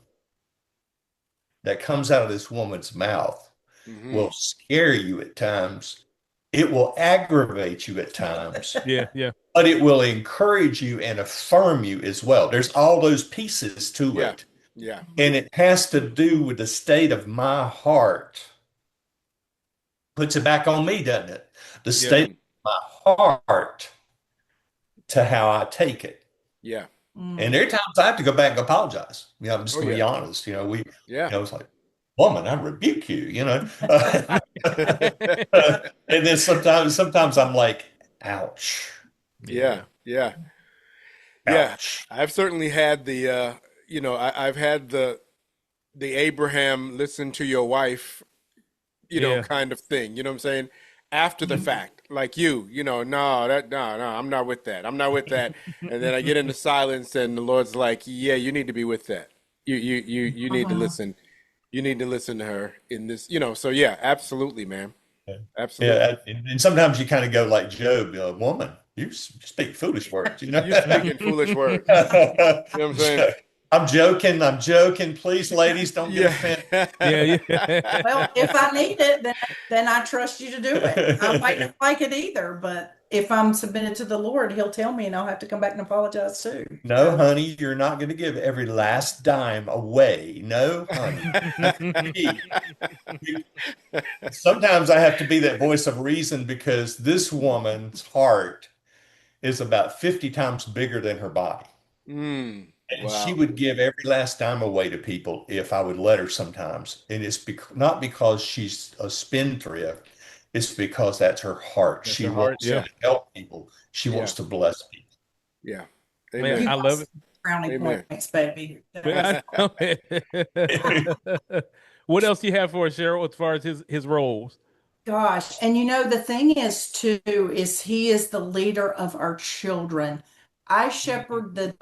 S1: that comes out of this woman's mouth
S2: Mhm.
S1: will scare you at times. It will aggravate you at times,
S3: Yeah. Yeah.
S1: but it will encourage you and affirm you as well. There's all those pieces to
S2: Yeah.
S1: it.
S2: Yeah.
S1: And it has to do with the state of my heart. Puts it back on me, doesn't it? The state of my heart to how I take it.
S2: Yeah.
S1: And there are times I have to go back and apologize. I'm just
S2: Oh,
S1: going to be
S2: yeah.
S1: honest.
S2: Yeah.
S1: It's like, woman, I rebuke you. And then sometimes I'm like, ouch,
S2: Yeah. Yeah. Yeah.
S1: ouch.
S2: I've certainly had I've had the Abraham listen to your wife,
S3: Yeah.
S2: kind of thing. You know what I'm saying? After the fact. like you know, no, I'm not with that. I'm not with that. And then I get into silence, and the Lord's like, yeah, you need to be with that. You need to
S4: Uh-huh.
S2: listen. You need to listen to her in this, you know. So yeah, absolutely, man. Absolutely.
S1: Yeah, and sometimes you kind of go like Job, woman, you speak foolish words, you know.
S2: You speaking foolish words. You know what I'm saying?
S1: I'm joking. I'm joking. Please, ladies, don't get
S2: Yeah.
S1: offended.
S3: Yeah,
S4: Well,
S3: yeah.
S4: if I need it, then I trust you to do it. I might not like it either, but if I'm submitted to the Lord, He'll tell me, and I'll have to come back and apologize too.
S1: No, honey, you're not going to give every last dime away. No, honey. That's the key. Sometimes I have to be that voice of reason because this woman's heart is about 50 times bigger than her body. And she
S2: Wow.
S1: would give every last dime away to people if I would let her sometimes. And it's not because she's a spendthrift, it's because that's her heart.
S2: That's
S1: She
S2: her heart.
S1: wants
S3: Yeah,
S1: to help people, she
S2: Yeah.
S1: wants to bless people.
S2: Yeah.
S3: man,
S2: Amen.
S4: You
S3: I
S4: got
S3: love
S4: some
S3: it.
S4: brownie
S2: Amen.
S4: points, baby.
S3: Man, I know it. What else do you have for us, Cheryl, as far as his roles?
S4: Gosh, and you know, the thing is too, is he is the leader of our children. I shepherd the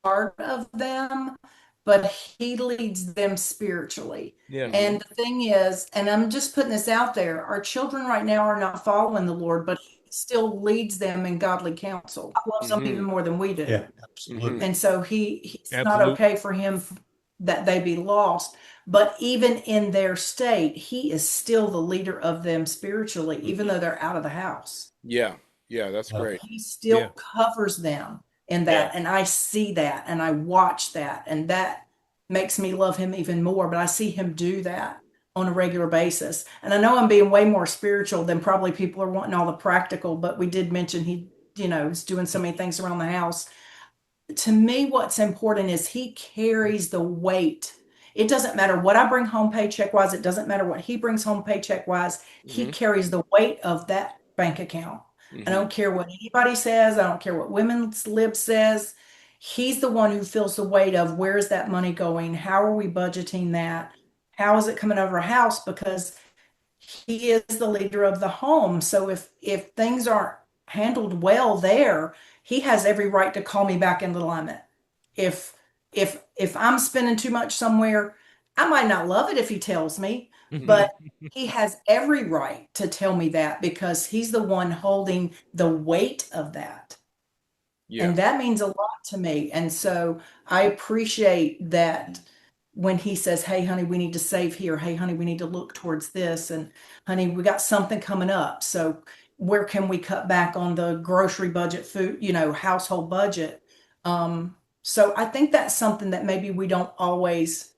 S4: heart of them, but he leads them spiritually.
S3: Yeah.
S4: And the thing is, and I'm just putting this out there, our children right now are not following the Lord, but he still leads them in godly counsel. God loves them even
S2: Mm-hmm.
S4: more than we do.
S1: Yeah,
S2: Mm-hmm.
S1: absolutely.
S4: And so he's not
S3: Absolutely.
S4: okay for him that they be lost. But even in their state, he is still the leader of them spiritually, even though they're out of the house.
S2: Yeah. Yeah. That's great.
S4: He
S3: Yeah.
S4: still covers them in
S1: Yeah.
S4: that. And I see that and I watch that. And that makes me love him even more. But I see him do that on a regular basis. And I know I'm being way more spiritual than probably people are wanting all the practical, but we did mention he, is doing so many things around the house. To me, what's important is he carries the weight. It doesn't matter what I bring home paycheck wise, it doesn't matter what he brings home paycheck wise. He
S2: Mm-hmm.
S4: carries the weight of that bank account. I
S2: Mm-hmm.
S4: don't care what anybody says, I don't care what women's lib says. He's the one who feels the weight of where is that money going? How are we budgeting that? How is it coming over our house? Because he is the leader of the home. So if things aren't handled well there, he has every right to call me back into alignment. If if I'm spending too much somewhere, I might not love it if he tells me,
S2: Mm-hmm.
S4: but he has every right to tell me that because he's the one holding the weight of that.
S2: Yeah.
S4: And that means a lot to me. And so I appreciate that when he says, hey, honey, we need to save here. Hey, honey, we need to look towards this. And honey, we got something coming up. So where can we cut back on the grocery budget, food, household budget? So I think that's something that maybe we don't always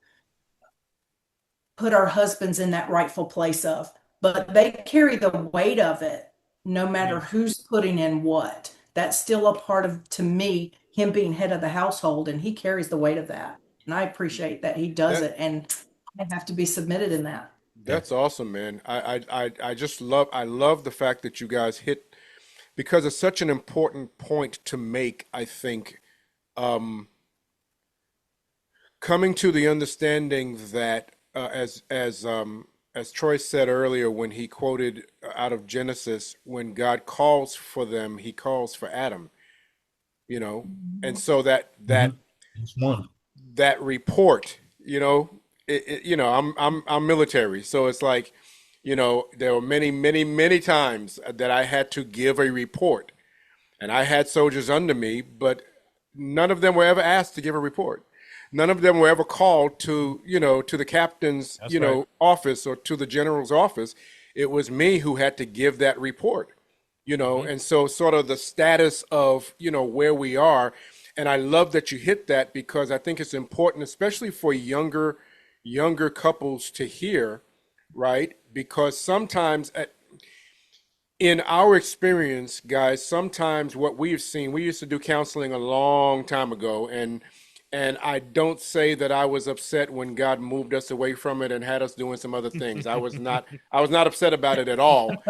S4: put our husbands in that rightful place of, but they carry the weight of it no
S3: Yeah.
S4: matter who's putting in what. That's still a part of, to me, him being head of the household, and he carries the weight of that. And I appreciate that he does
S2: That
S4: it, and I have to be submitted in that.
S1: Yeah.
S2: that's awesome, man. I just love the fact that you guys hit because it's such an important point to make, I think, um, coming to the understanding that as Troy said earlier when he quoted out of Genesis, when God calls for them, he calls for Adam, you know, and so
S1: Mhm. It's one.
S2: that report, I'm military, so it's like, there were many times that I had to give a report, and I had soldiers under me, but none of them were ever asked to give a report. None of them were ever called to the captain's,
S3: That's right.
S2: office or to the general's office. It was me who had to give that report, and so sort of the status of, where we are. And I love that you hit that because I think it's important, especially for younger couples to hear, right? Because sometimes in our experience, guys, sometimes what we've seen, we used to do counseling a long time ago, and I don't say that I was upset when God moved us away from it and had us doing some other things. I was not upset about it at all,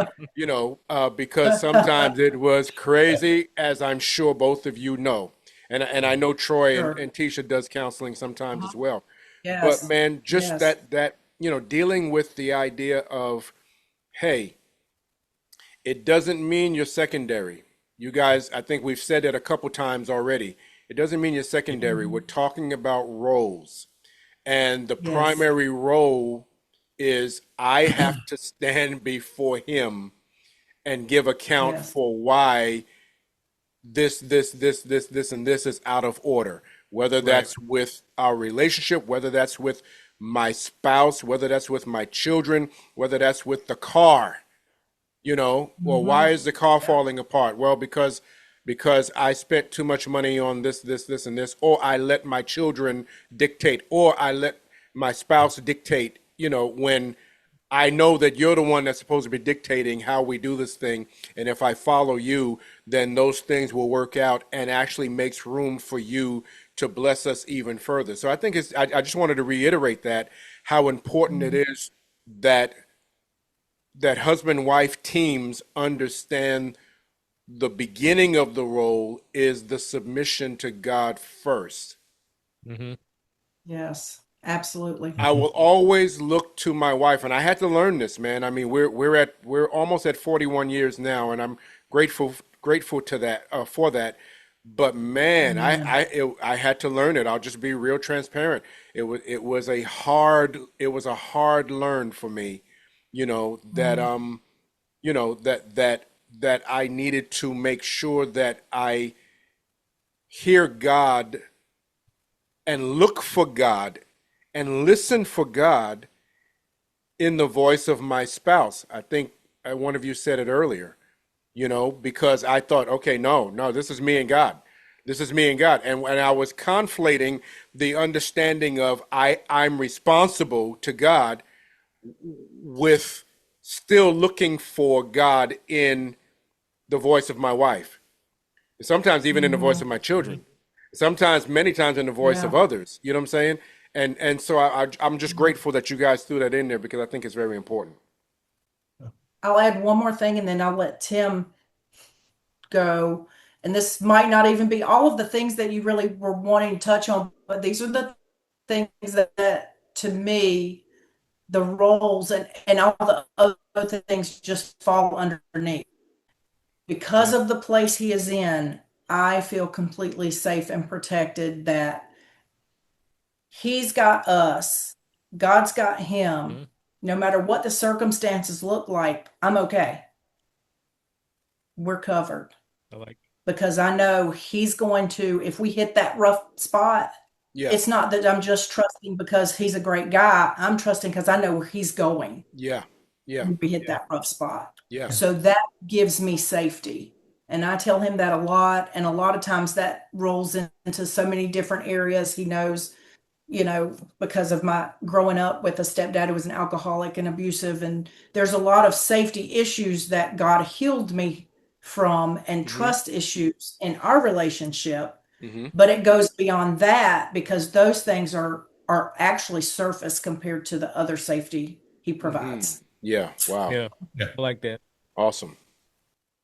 S2: because sometimes it was crazy, as I'm sure both of you know. And I know Troy and,
S4: Sure.
S2: and Tisha does counseling sometimes
S4: Uh-huh.
S2: as well. But
S4: Yes.
S2: man, just
S4: Yes.
S2: that dealing with the idea of, hey, It doesn't mean you're secondary. You guys, I think we've said it a couple times already. It doesn't mean you're secondary. We're talking about roles. And the
S4: Yes.
S2: primary role is I have to stand before him and give account
S4: Yes.
S2: for why this, and this is out of order. Whether
S3: Right.
S2: that's with our relationship, whether that's with my spouse, whether that's with my children, whether that's with the car. Well, why
S4: Mm-hmm.
S2: is the car
S4: Yeah.
S2: falling apart? Well, because I spent too much money on this, and this, or I let my children dictate, or I let my spouse dictate, when I know that you're the one that's supposed to be dictating how we do this thing. And if I follow you, then those things will work out and actually makes room for you to bless us even further. So I think I just wanted to reiterate that, how important it is that husband wife teams understand the beginning of the role is the submission to God first.
S3: Hmm.
S4: Yes. Absolutely.
S2: I will always look to my wife, and I had to learn this, man. I mean, we're almost at 41 years now, and I'm grateful to that for that. But man,
S4: Amen.
S2: I had to learn it. I'll just be real transparent. It was a hard learn for me, that
S4: Mm.
S2: that I needed to make sure that I hear God and look for God and listen for God in the voice of my spouse. I think one of you said it earlier, because I thought, okay, no, this is me and God. This is me and God. And I was conflating the understanding of I'm responsible to God with still looking for God in the voice of my wife. Sometimes even in the voice
S4: Mhm.
S2: of my children. Sometimes, many times in the voice of
S4: Yeah.
S2: others. You know what I'm saying? And so I'm just grateful that you guys threw that in there because I think it's very important.
S4: I'll add one more thing and then I'll let Tim go. And this might not even be all of the things that you really were wanting to touch on, but these are the things that to me, the roles and all the other things just fall underneath. Because
S2: Yeah.
S4: of the place he is in, I feel completely safe and protected that he's got us, God's got him.
S3: Hmm.
S4: No matter what the circumstances look like, I'm okay. We're covered
S3: I like.
S4: because I know he's going to, if we hit that rough spot,
S2: Yeah.
S4: it's not that I'm just trusting because he's a great guy. I'm trusting because I know where he's going
S2: Yeah. Yeah.
S4: when we hit that rough spot.
S2: Yeah.
S4: So that gives me safety. And I tell him that a lot. And a lot of times that rolls into so many different areas. He knows, because of my growing up with a stepdad who was an alcoholic and abusive. And there's a lot of safety issues that God healed me from and
S2: Mm-hmm.
S4: trust issues in our relationship.
S2: Mm-hmm.
S4: But it goes beyond that because those things are actually surface compared to the other safety he
S2: Mm-hmm.
S4: provides.
S2: Yeah. Wow.
S3: Yeah,
S1: Yeah.
S3: I like that.
S2: Awesome.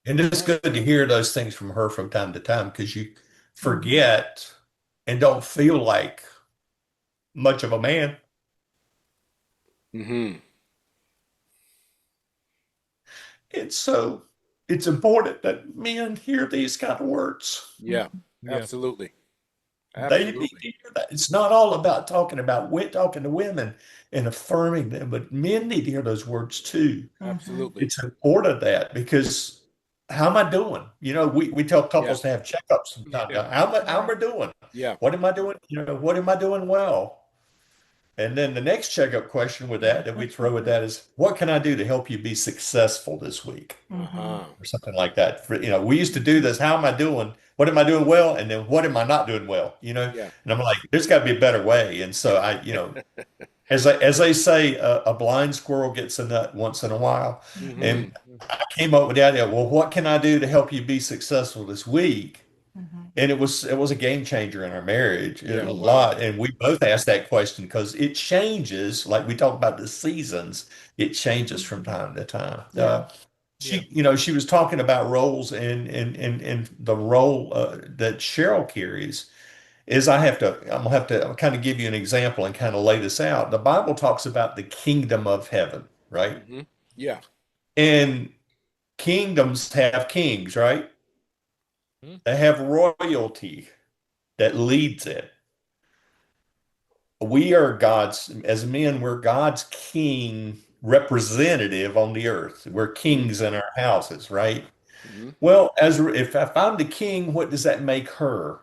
S1: And it's good to hear those things from her from time to time because you
S4: Mhm.
S1: forget and don't feel like much of a man.
S2: Mm-hmm.
S1: It's so it's important that men hear these kind of words.
S2: Yeah.
S3: Yeah.
S2: Absolutely.
S1: They need
S2: Absolutely.
S1: to hear that. It's not all about talking to women and affirming them, but men need to hear those words too.
S4: Mhm.
S2: Absolutely.
S1: It's important that because how am I doing? We tell
S2: Yeah.
S1: couples to have checkups from time to
S3: Yeah.
S1: time. How am
S4: Right.
S1: I doing?
S2: Yeah.
S1: What am I doing? What am I doing well? And then the next checkup question with that we throw with that is, what can I do to help you be successful this week?
S4: Mhm.
S2: Uh-huh.
S1: Or something like that. We used to do this. How am I doing? What am I doing well? And then what am I not doing well?
S2: Yeah.
S1: And I'm like, there's got to be a better way. And so as they say, a blind squirrel gets a nut once in a while.
S2: Mm-hmm.
S1: And I came up with the idea, well, what can I do to help you be successful this week?
S4: Mhm.
S1: And it was a game changer in our marriage,
S2: Yeah.
S1: a
S2: Wow.
S1: lot. And we both asked that question because it changes, like we talk about the seasons, it changes from
S4: Mhm.
S1: time to time.
S4: Yeah.
S3: Yeah.
S1: She was talking about roles and the role that Sheryl carries is I'm gonna have to kind of give you an example and kind of lay this out. The Bible talks about the kingdom of heaven, right?
S2: Mm-hmm. Yeah.
S1: And Kingdoms have kings, right?
S3: Mhm.
S1: They have royalty that leads it. We are God's, as men, we're God's king representative on the earth. We're
S2: Mm-hmm.
S1: kings in our houses, right?
S2: Mm-hmm.
S1: Well, if I'm the king, what does that make her?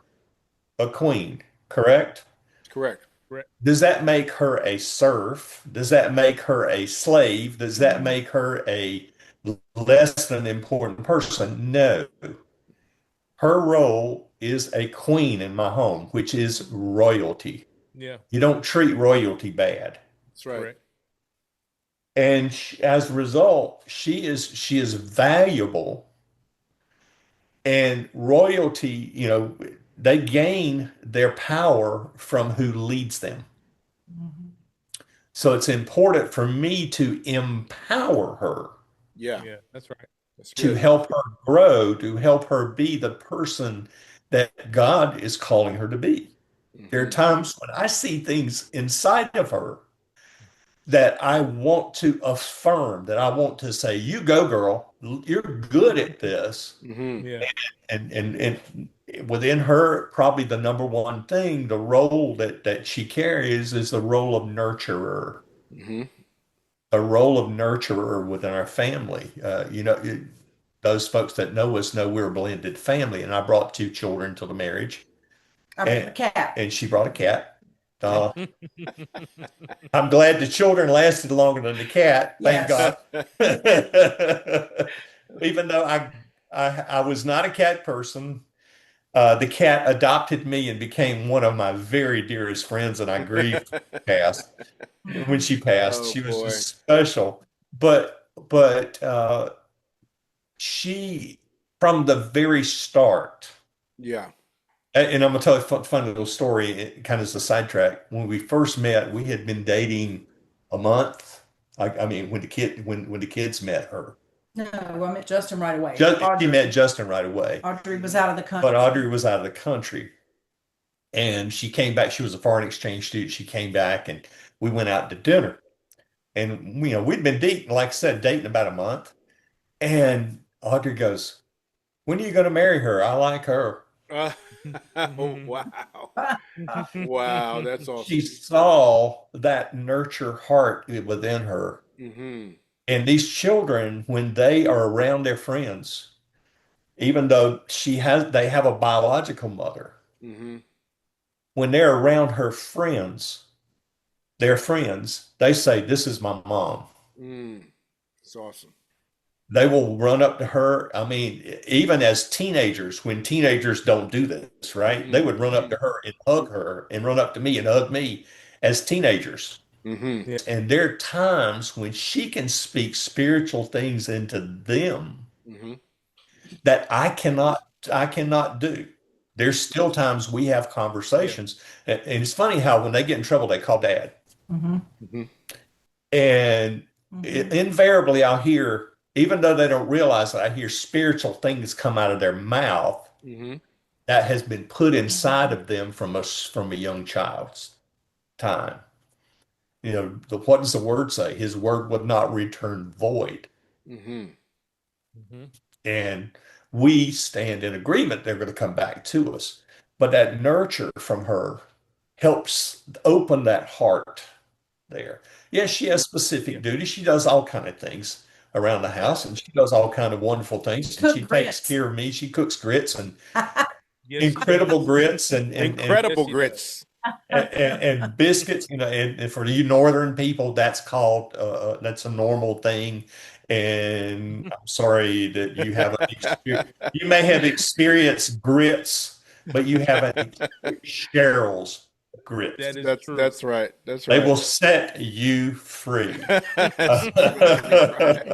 S1: A queen, correct?
S2: Correct.
S3: Correct.
S1: Does that make her a serf? Does that make her a slave? Does that make her a less than important person? No. Her role is a queen in my home, which is royalty.
S3: Yeah.
S1: You don't treat royalty bad.
S2: That's right.
S3: Correct.
S1: And as a result, she is valuable. And royalty, they gain their power from who leads them.
S4: Mhm.
S1: So it's important for me to empower her,
S2: Yeah.
S3: Yeah. That's right.
S2: That's
S1: to
S2: good.
S1: help her grow, to help her be the person that God is calling her to be. There are
S2: Mm-hmm.
S1: times when I see things inside of her that I want to affirm, that I want to say, "You go, girl. You're good at this."
S2: Mm-hmm.
S3: Yeah.
S1: And within her, probably the number one thing, the role that she carries is the role of nurturer,
S2: Mm-hmm.
S1: a role of nurturer within our family. Those folks that know us know we're a blended family, and I brought two children to the marriage,
S4: A
S1: and
S4: cat.
S1: and she brought a cat.
S2: Yeah.
S1: I'm glad the children lasted longer than the cat. Thank
S4: Yes.
S1: God. Even though I was not a cat person, the cat adopted me and became one of my very dearest friends, and I grieved past when
S4: Mhm.
S1: she passed.
S2: Oh
S1: She was
S2: boy.
S1: just special. But she, from the very start,
S2: Yeah.
S1: and I'm gonna tell you a fun little story, it kind of as a sidetrack. When we first met, we had been dating a month. I mean, when the kids met her,
S4: No, I met Justin right away.
S1: She met Justin right away,
S4: Audrey was out of the
S1: but
S4: country.
S1: Audrey was out of the country, and she came back. She was a foreign exchange student. She came back, and we went out to dinner. And we'd been dating, like I said, dating about a month. And Audrey goes, "When are you going to marry her? I like her."
S2: Uh, oh, wow. Wow. That's
S1: She
S2: awesome.
S1: saw that nurture heart within her.
S2: Mm-hmm.
S1: And these children, when they are around their friends, even though they have a biological mother,
S2: Mm-hmm.
S1: when they're around her friends, their friends, they say, "This is my mom."
S2: Mm. It's awesome.
S1: They will run up to her. I mean, even as teenagers, when teenagers don't do this, right? They
S2: Mm-hmm.
S1: would run up to her and hug her and run up to me and hug me as teenagers.
S2: Mm-hmm.
S3: Yeah.
S1: And there are times when she can speak spiritual things into them
S2: Mm-hmm.
S1: that I cannot do. There's still times we have
S3: Yeah.
S1: conversations. And it's funny how when they get in trouble, they call dad.
S4: Mhm.
S2: Mm-hmm.
S1: And
S4: Mhm.
S1: invariably, I'll hear, even though they don't realize it, I hear spiritual things come out of their mouth
S2: Mm-hmm.
S1: that has been put inside of them from a young child's time. What does the word say? His word would not return void.
S2: Mm-hmm.
S3: Mhm.
S1: And we stand in agreement they're going to come back to us. But that nurture from her helps open that heart there. Yes, she has
S3: Yeah.
S1: specific duties. She does all kind of things around the house, and she does all kind of wonderful things. And
S4: Cook
S1: she takes
S4: grits.
S1: care of me. She cooks grits and
S3: Yes, she
S1: incredible
S3: does.
S1: grits and
S3: Yes,
S2: Incredible
S3: she does.
S2: grits.
S1: and biscuits. And for you northern people, that's a normal thing. And I'm sorry that you may have experienced grits, but you haven't experienced Cheryl's grits.
S3: That is
S2: That's
S3: true.
S2: that's right. That's
S1: They
S2: right.
S1: will set you free.
S2: That's absolutely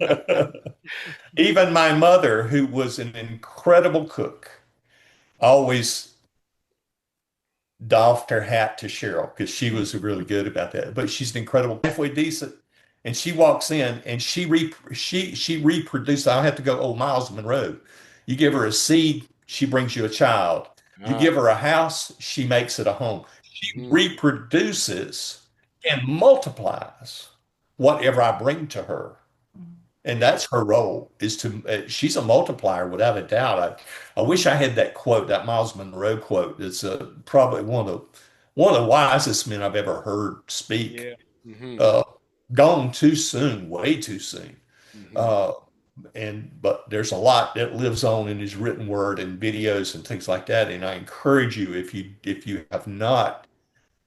S2: right.
S1: Even my mother, who was an incredible cook, always doffed her hat to Sheryl because she was really good about that. But she's an incredible, halfway decent. And she walks in and she reproduces. I have to go, oh, Miles Monroe. You give her a seed, she brings you a child. You
S2: Ah.
S1: give her a house, she makes it a home. She
S2: Mm.
S1: reproduces and multiplies whatever I bring to her. And that's her role is to, she's a multiplier without a doubt. I wish I had that quote, that Miles Monroe quote. It's probably one of the wisest men I've ever heard speak.
S3: Yeah.
S2: Hmm.
S1: Uh, Gone too soon, way too soon.
S2: Hmm.
S1: Uh, but there's a lot that lives on in his written word and videos and things like that. And I encourage you, if you have not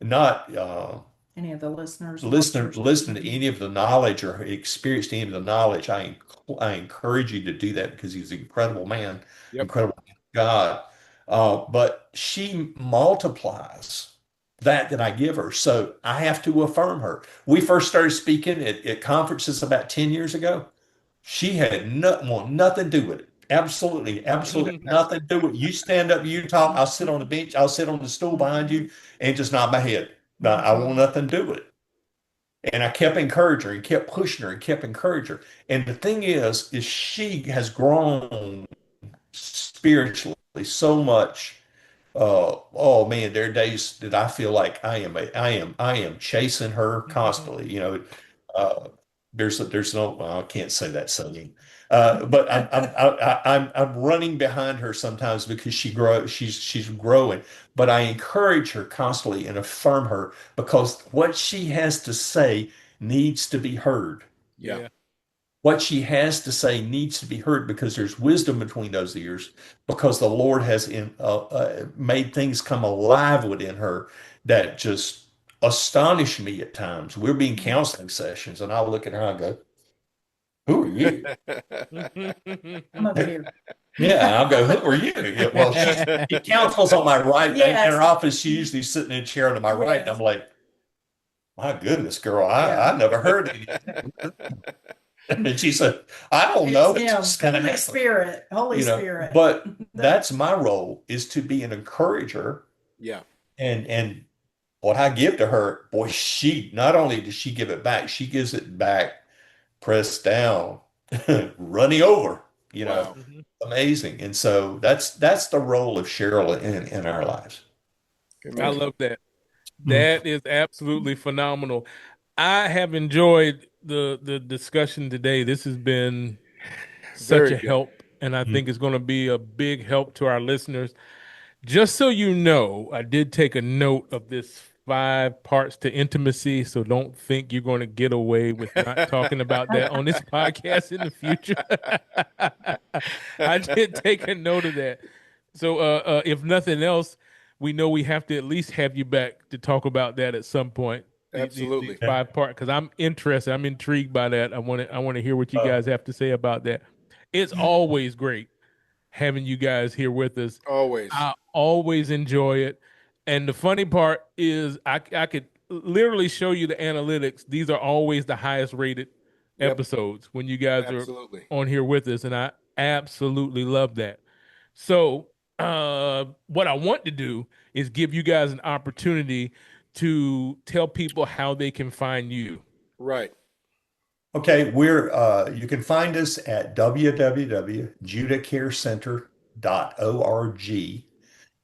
S4: Any of the listeners, watchers.
S1: listen to any of the knowledge or experienced any of the knowledge, I encourage you to do that because he's an incredible man,
S2: Yep.
S1: incredible man of God. But she multiplies that I give her. So I have to affirm her. We first started speaking at conferences about 10 years ago. She had nothing to do with it. Absolutely nothing to do with it. You stand up, you talk, I'll sit on the bench, I'll sit on the stool behind you and just nod my head. No, I want nothing to do with it. And I kept encouraging her and kept pushing her and kept encouraging her. And the thing is she has grown spiritually so much. Oh man, there are days that I feel like I am chasing her constantly. You know, uh, there's no, well, I can't say that singing, but I'm running behind her sometimes because she's growing. But I encourage her constantly and affirm her because what she has to say needs to be heard.
S2: Yeah.
S3: Yeah.
S1: What she has to say needs to be heard because there's wisdom between those ears, because the Lord has made things come alive within her that just astonish me at times. We're being counseling sessions, and I'll look at her and go, "Who are you?"
S4: I'm over here.
S1: Yeah, I'll go, "Who are you?" Yeah, well, she counsels on my right. In
S4: Yes.
S1: her office, she's usually sitting in a chair to my right, and
S4: Yes.
S1: I'm like, "My goodness, girl,
S4: Yeah.
S1: I never heard anything." And she said, "I don't
S4: It's
S1: know. It
S4: him.
S1: just kind of
S4: Holy
S1: happens."
S4: Spirit. Holy
S1: You know,
S4: Spirit.
S1: but that's my role is to be an encourager.
S2: Yeah.
S1: And what I give to her, boy, she not only does she give it back, she gives it back pressed down, running over, you know,
S2: Wow.
S1: amazing. And so that's the role of Cheryl in our lives.
S3: I
S2: Amen.
S3: love that.
S1: Mm.
S3: That is absolutely phenomenal. I have enjoyed the discussion today. This has been such
S2: Very
S3: a
S2: good.
S3: help, and I
S1: Mm.
S3: think it's going to be a big help to our listeners. Just so you know, I did take a note of this 5 parts to intimacy, so don't think you're going to get away with not talking about that on this podcast in the future. I did take a note of that. So, if nothing else, we know we have to at least have you back to talk about that at some point. These
S2: Absolutely.
S1: Yeah.
S3: 5 parts, because I'm interested, I'm intrigued by that. I want to hear what you
S1: Uh,
S3: guys have to say about that. It's always great having you guys here with us.
S2: Always.
S3: I always enjoy it. And the funny part is I could literally show you the analytics. These are always the highest rated
S2: Yep.
S3: episodes when you guys are
S2: Absolutely.
S3: on here with us. And I absolutely love that. So what I want to do is give you guys an opportunity to tell people how they can find you.
S2: Right.
S1: okay, you can find us at www.judacarecenter.org.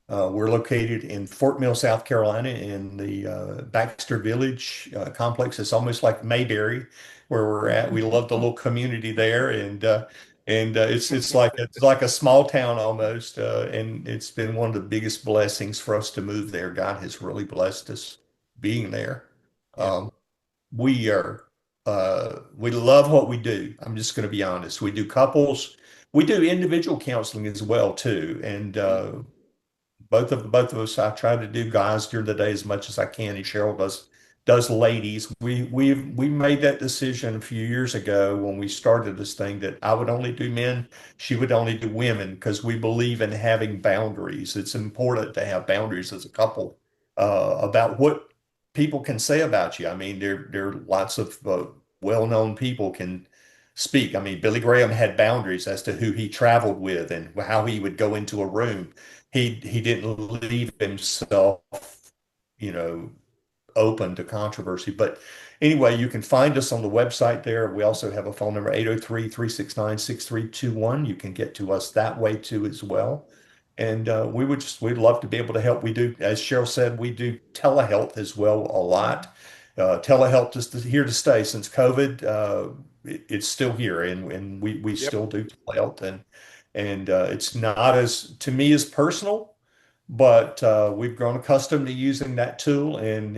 S1: We're located in Fort Mill, South Carolina, in the Baxter Village complex. It's almost like Mayberry, where we're at. We love the little community there, and it's like a small town almost. And it's been one of the biggest blessings for us to move there. God has really blessed us being there.
S3: Yeah.
S1: Um, we love what we do. I'm just going to be honest. We do couples. We do individual counseling as well too, and both of us, I try to do guys during the day as much as I can, and Cheryl does ladies. We made that decision a few years ago when we started this thing that I would only do men, she would only do women, because we believe in having boundaries. It's important to have boundaries as a couple about what people can say about you. I mean, there are lots of well-known people can speak. I mean, Billy Graham had boundaries as to who he traveled with and how he would go into a room. He didn't leave himself, you know, open to controversy. But anyway, you can find us on the website there. We also have a phone number, 803-369-6321. You can get to us that way too as well. And we'd love to be able to help. We do, as Cheryl said, we do telehealth as well a lot. Telehealth is here to stay since COVID. It's still here, and we
S2: Yep.
S1: still do telehealth, and it's not as to me as personal, but we've grown accustomed to using that tool, and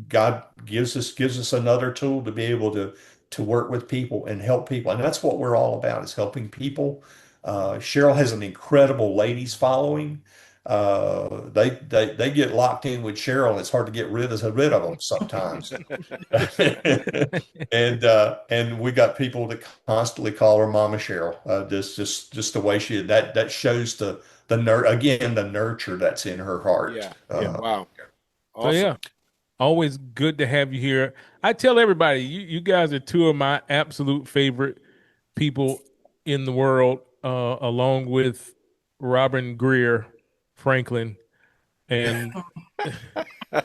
S1: God gives us another tool to be able to work with people and help people, and that's what we're all about is helping people. Sheryl has an incredible ladies following. They get locked in with Sheryl, and it's hard to get rid of them sometimes. And we got people that constantly call her Mama Sheryl. Just the way that shows the nurture that's in her heart.
S2: Yeah.
S3: Yeah.
S2: Wow.
S3: So
S2: Awesome.
S3: yeah, always good to have you here. I tell everybody, you guys are two of my absolute favorite people in the world, along with Robin Greer, Franklin, and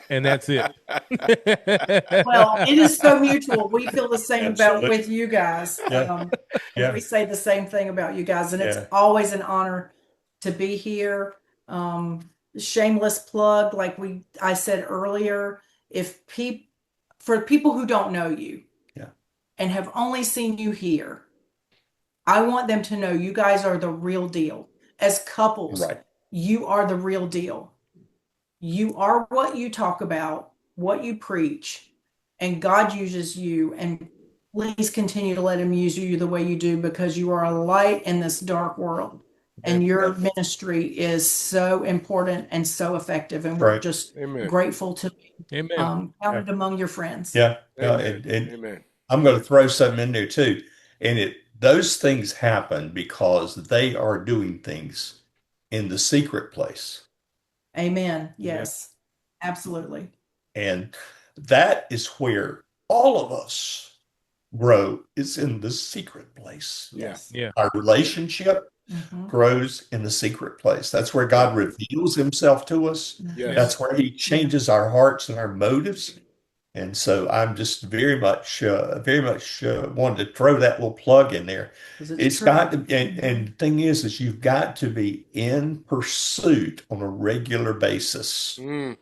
S3: and that's it.
S4: Well, it is so mutual. We feel the same about
S1: Absolutely.
S4: with you guys.
S1: Yeah. Yeah.
S4: We say the same thing about you guys, and
S1: Yeah.
S4: it's always an honor to be here. Shameless plug, like I said earlier, for people who don't know you,
S1: Yeah.
S4: and have only seen you here, I want them to know you guys are the real deal. As couples,
S1: Right.
S4: you are the real deal. You are what you talk about, what you preach, and God uses you. And please continue to let him use you the way you do, because you are a light in this dark world. And your ministry is so important and so effective. And we're
S1: Right.
S4: just
S2: Amen.
S4: grateful to be
S3: Amen.
S4: counted among your friends.
S1: Yeah.
S2: Amen.
S1: And
S2: Amen.
S1: I'm going to throw something in there too. And those things happen because they are doing things in the secret place.
S4: Amen. Yes, absolutely.
S1: And that is where all of us grow, is in the secret place.
S4: Yes.
S3: Yeah.
S1: Our relationship
S4: Mhm.
S1: grows in the secret place. That's where God reveals himself to us.
S2: Yes.
S1: That's where he changes our hearts and our motives. And so I'm just very much wanted to throw that little plug in there.
S4: 'Cause
S1: It's
S4: true.
S1: got to, and the thing is you've got to be in pursuit on a regular basis.
S2: Mm.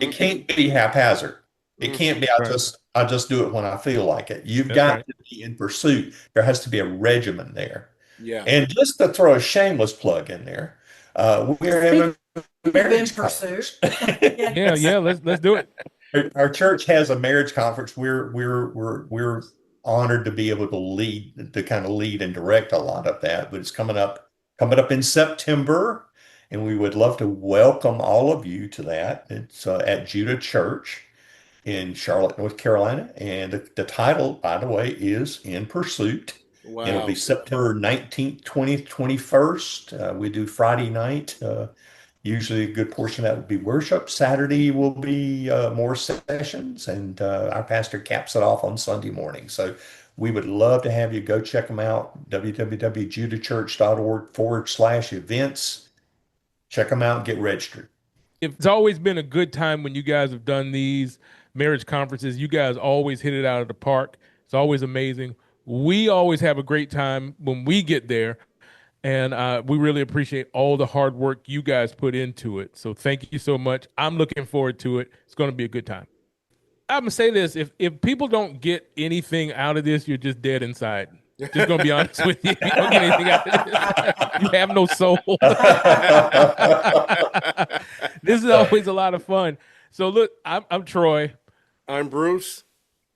S1: It can't be haphazard. It can't be
S3: Right.
S1: I just do it when I feel like it. You've
S3: That's
S1: got
S3: right.
S1: to be in pursuit. There has to be a regimen there.
S2: Yeah.
S1: And just to throw a shameless plug in there, we're having a
S4: Been
S1: marriage
S4: pursuit.
S1: conference.
S3: Yeah. Let's do it.
S1: Our church has a marriage conference. We're honored to be able to kind of lead and direct a lot of that. But it's coming up in September, and we would love to welcome all of you to that. It's at Judah Church in Charlotte, North Carolina, and the title, by the way, is In Pursuit. And it'll
S2: Wow.
S1: be September 19th, 20th, 21st. We do Friday night. Usually a good portion of that would be worship. Saturday will be more sessions, and our pastor caps it off on Sunday morning. So we would love to have you go check them out, www.judahchurch.org/events. Check them out and get registered.
S3: It's always been a good time when you guys have done these marriage conferences. You guys always hit it out of the park. It's always amazing. We always have a great time when we get there. And we really appreciate all the hard work you guys put into it. So thank you so much. I'm looking forward to it. It's going to be a good time. I'm going to say this. If people don't get anything out of this, you're just dead inside. Just going to be honest with you. If you don't get anything out of this, you have no soul. This is always a lot of fun. So look, I'm Troy.
S2: I'm Bruce.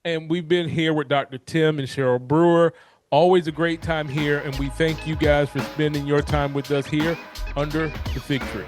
S3: And we've been here with Dr. Tim and Sheryl Brewer. Always a great time here, and we thank you guys for spending your time with us here under the fig tree.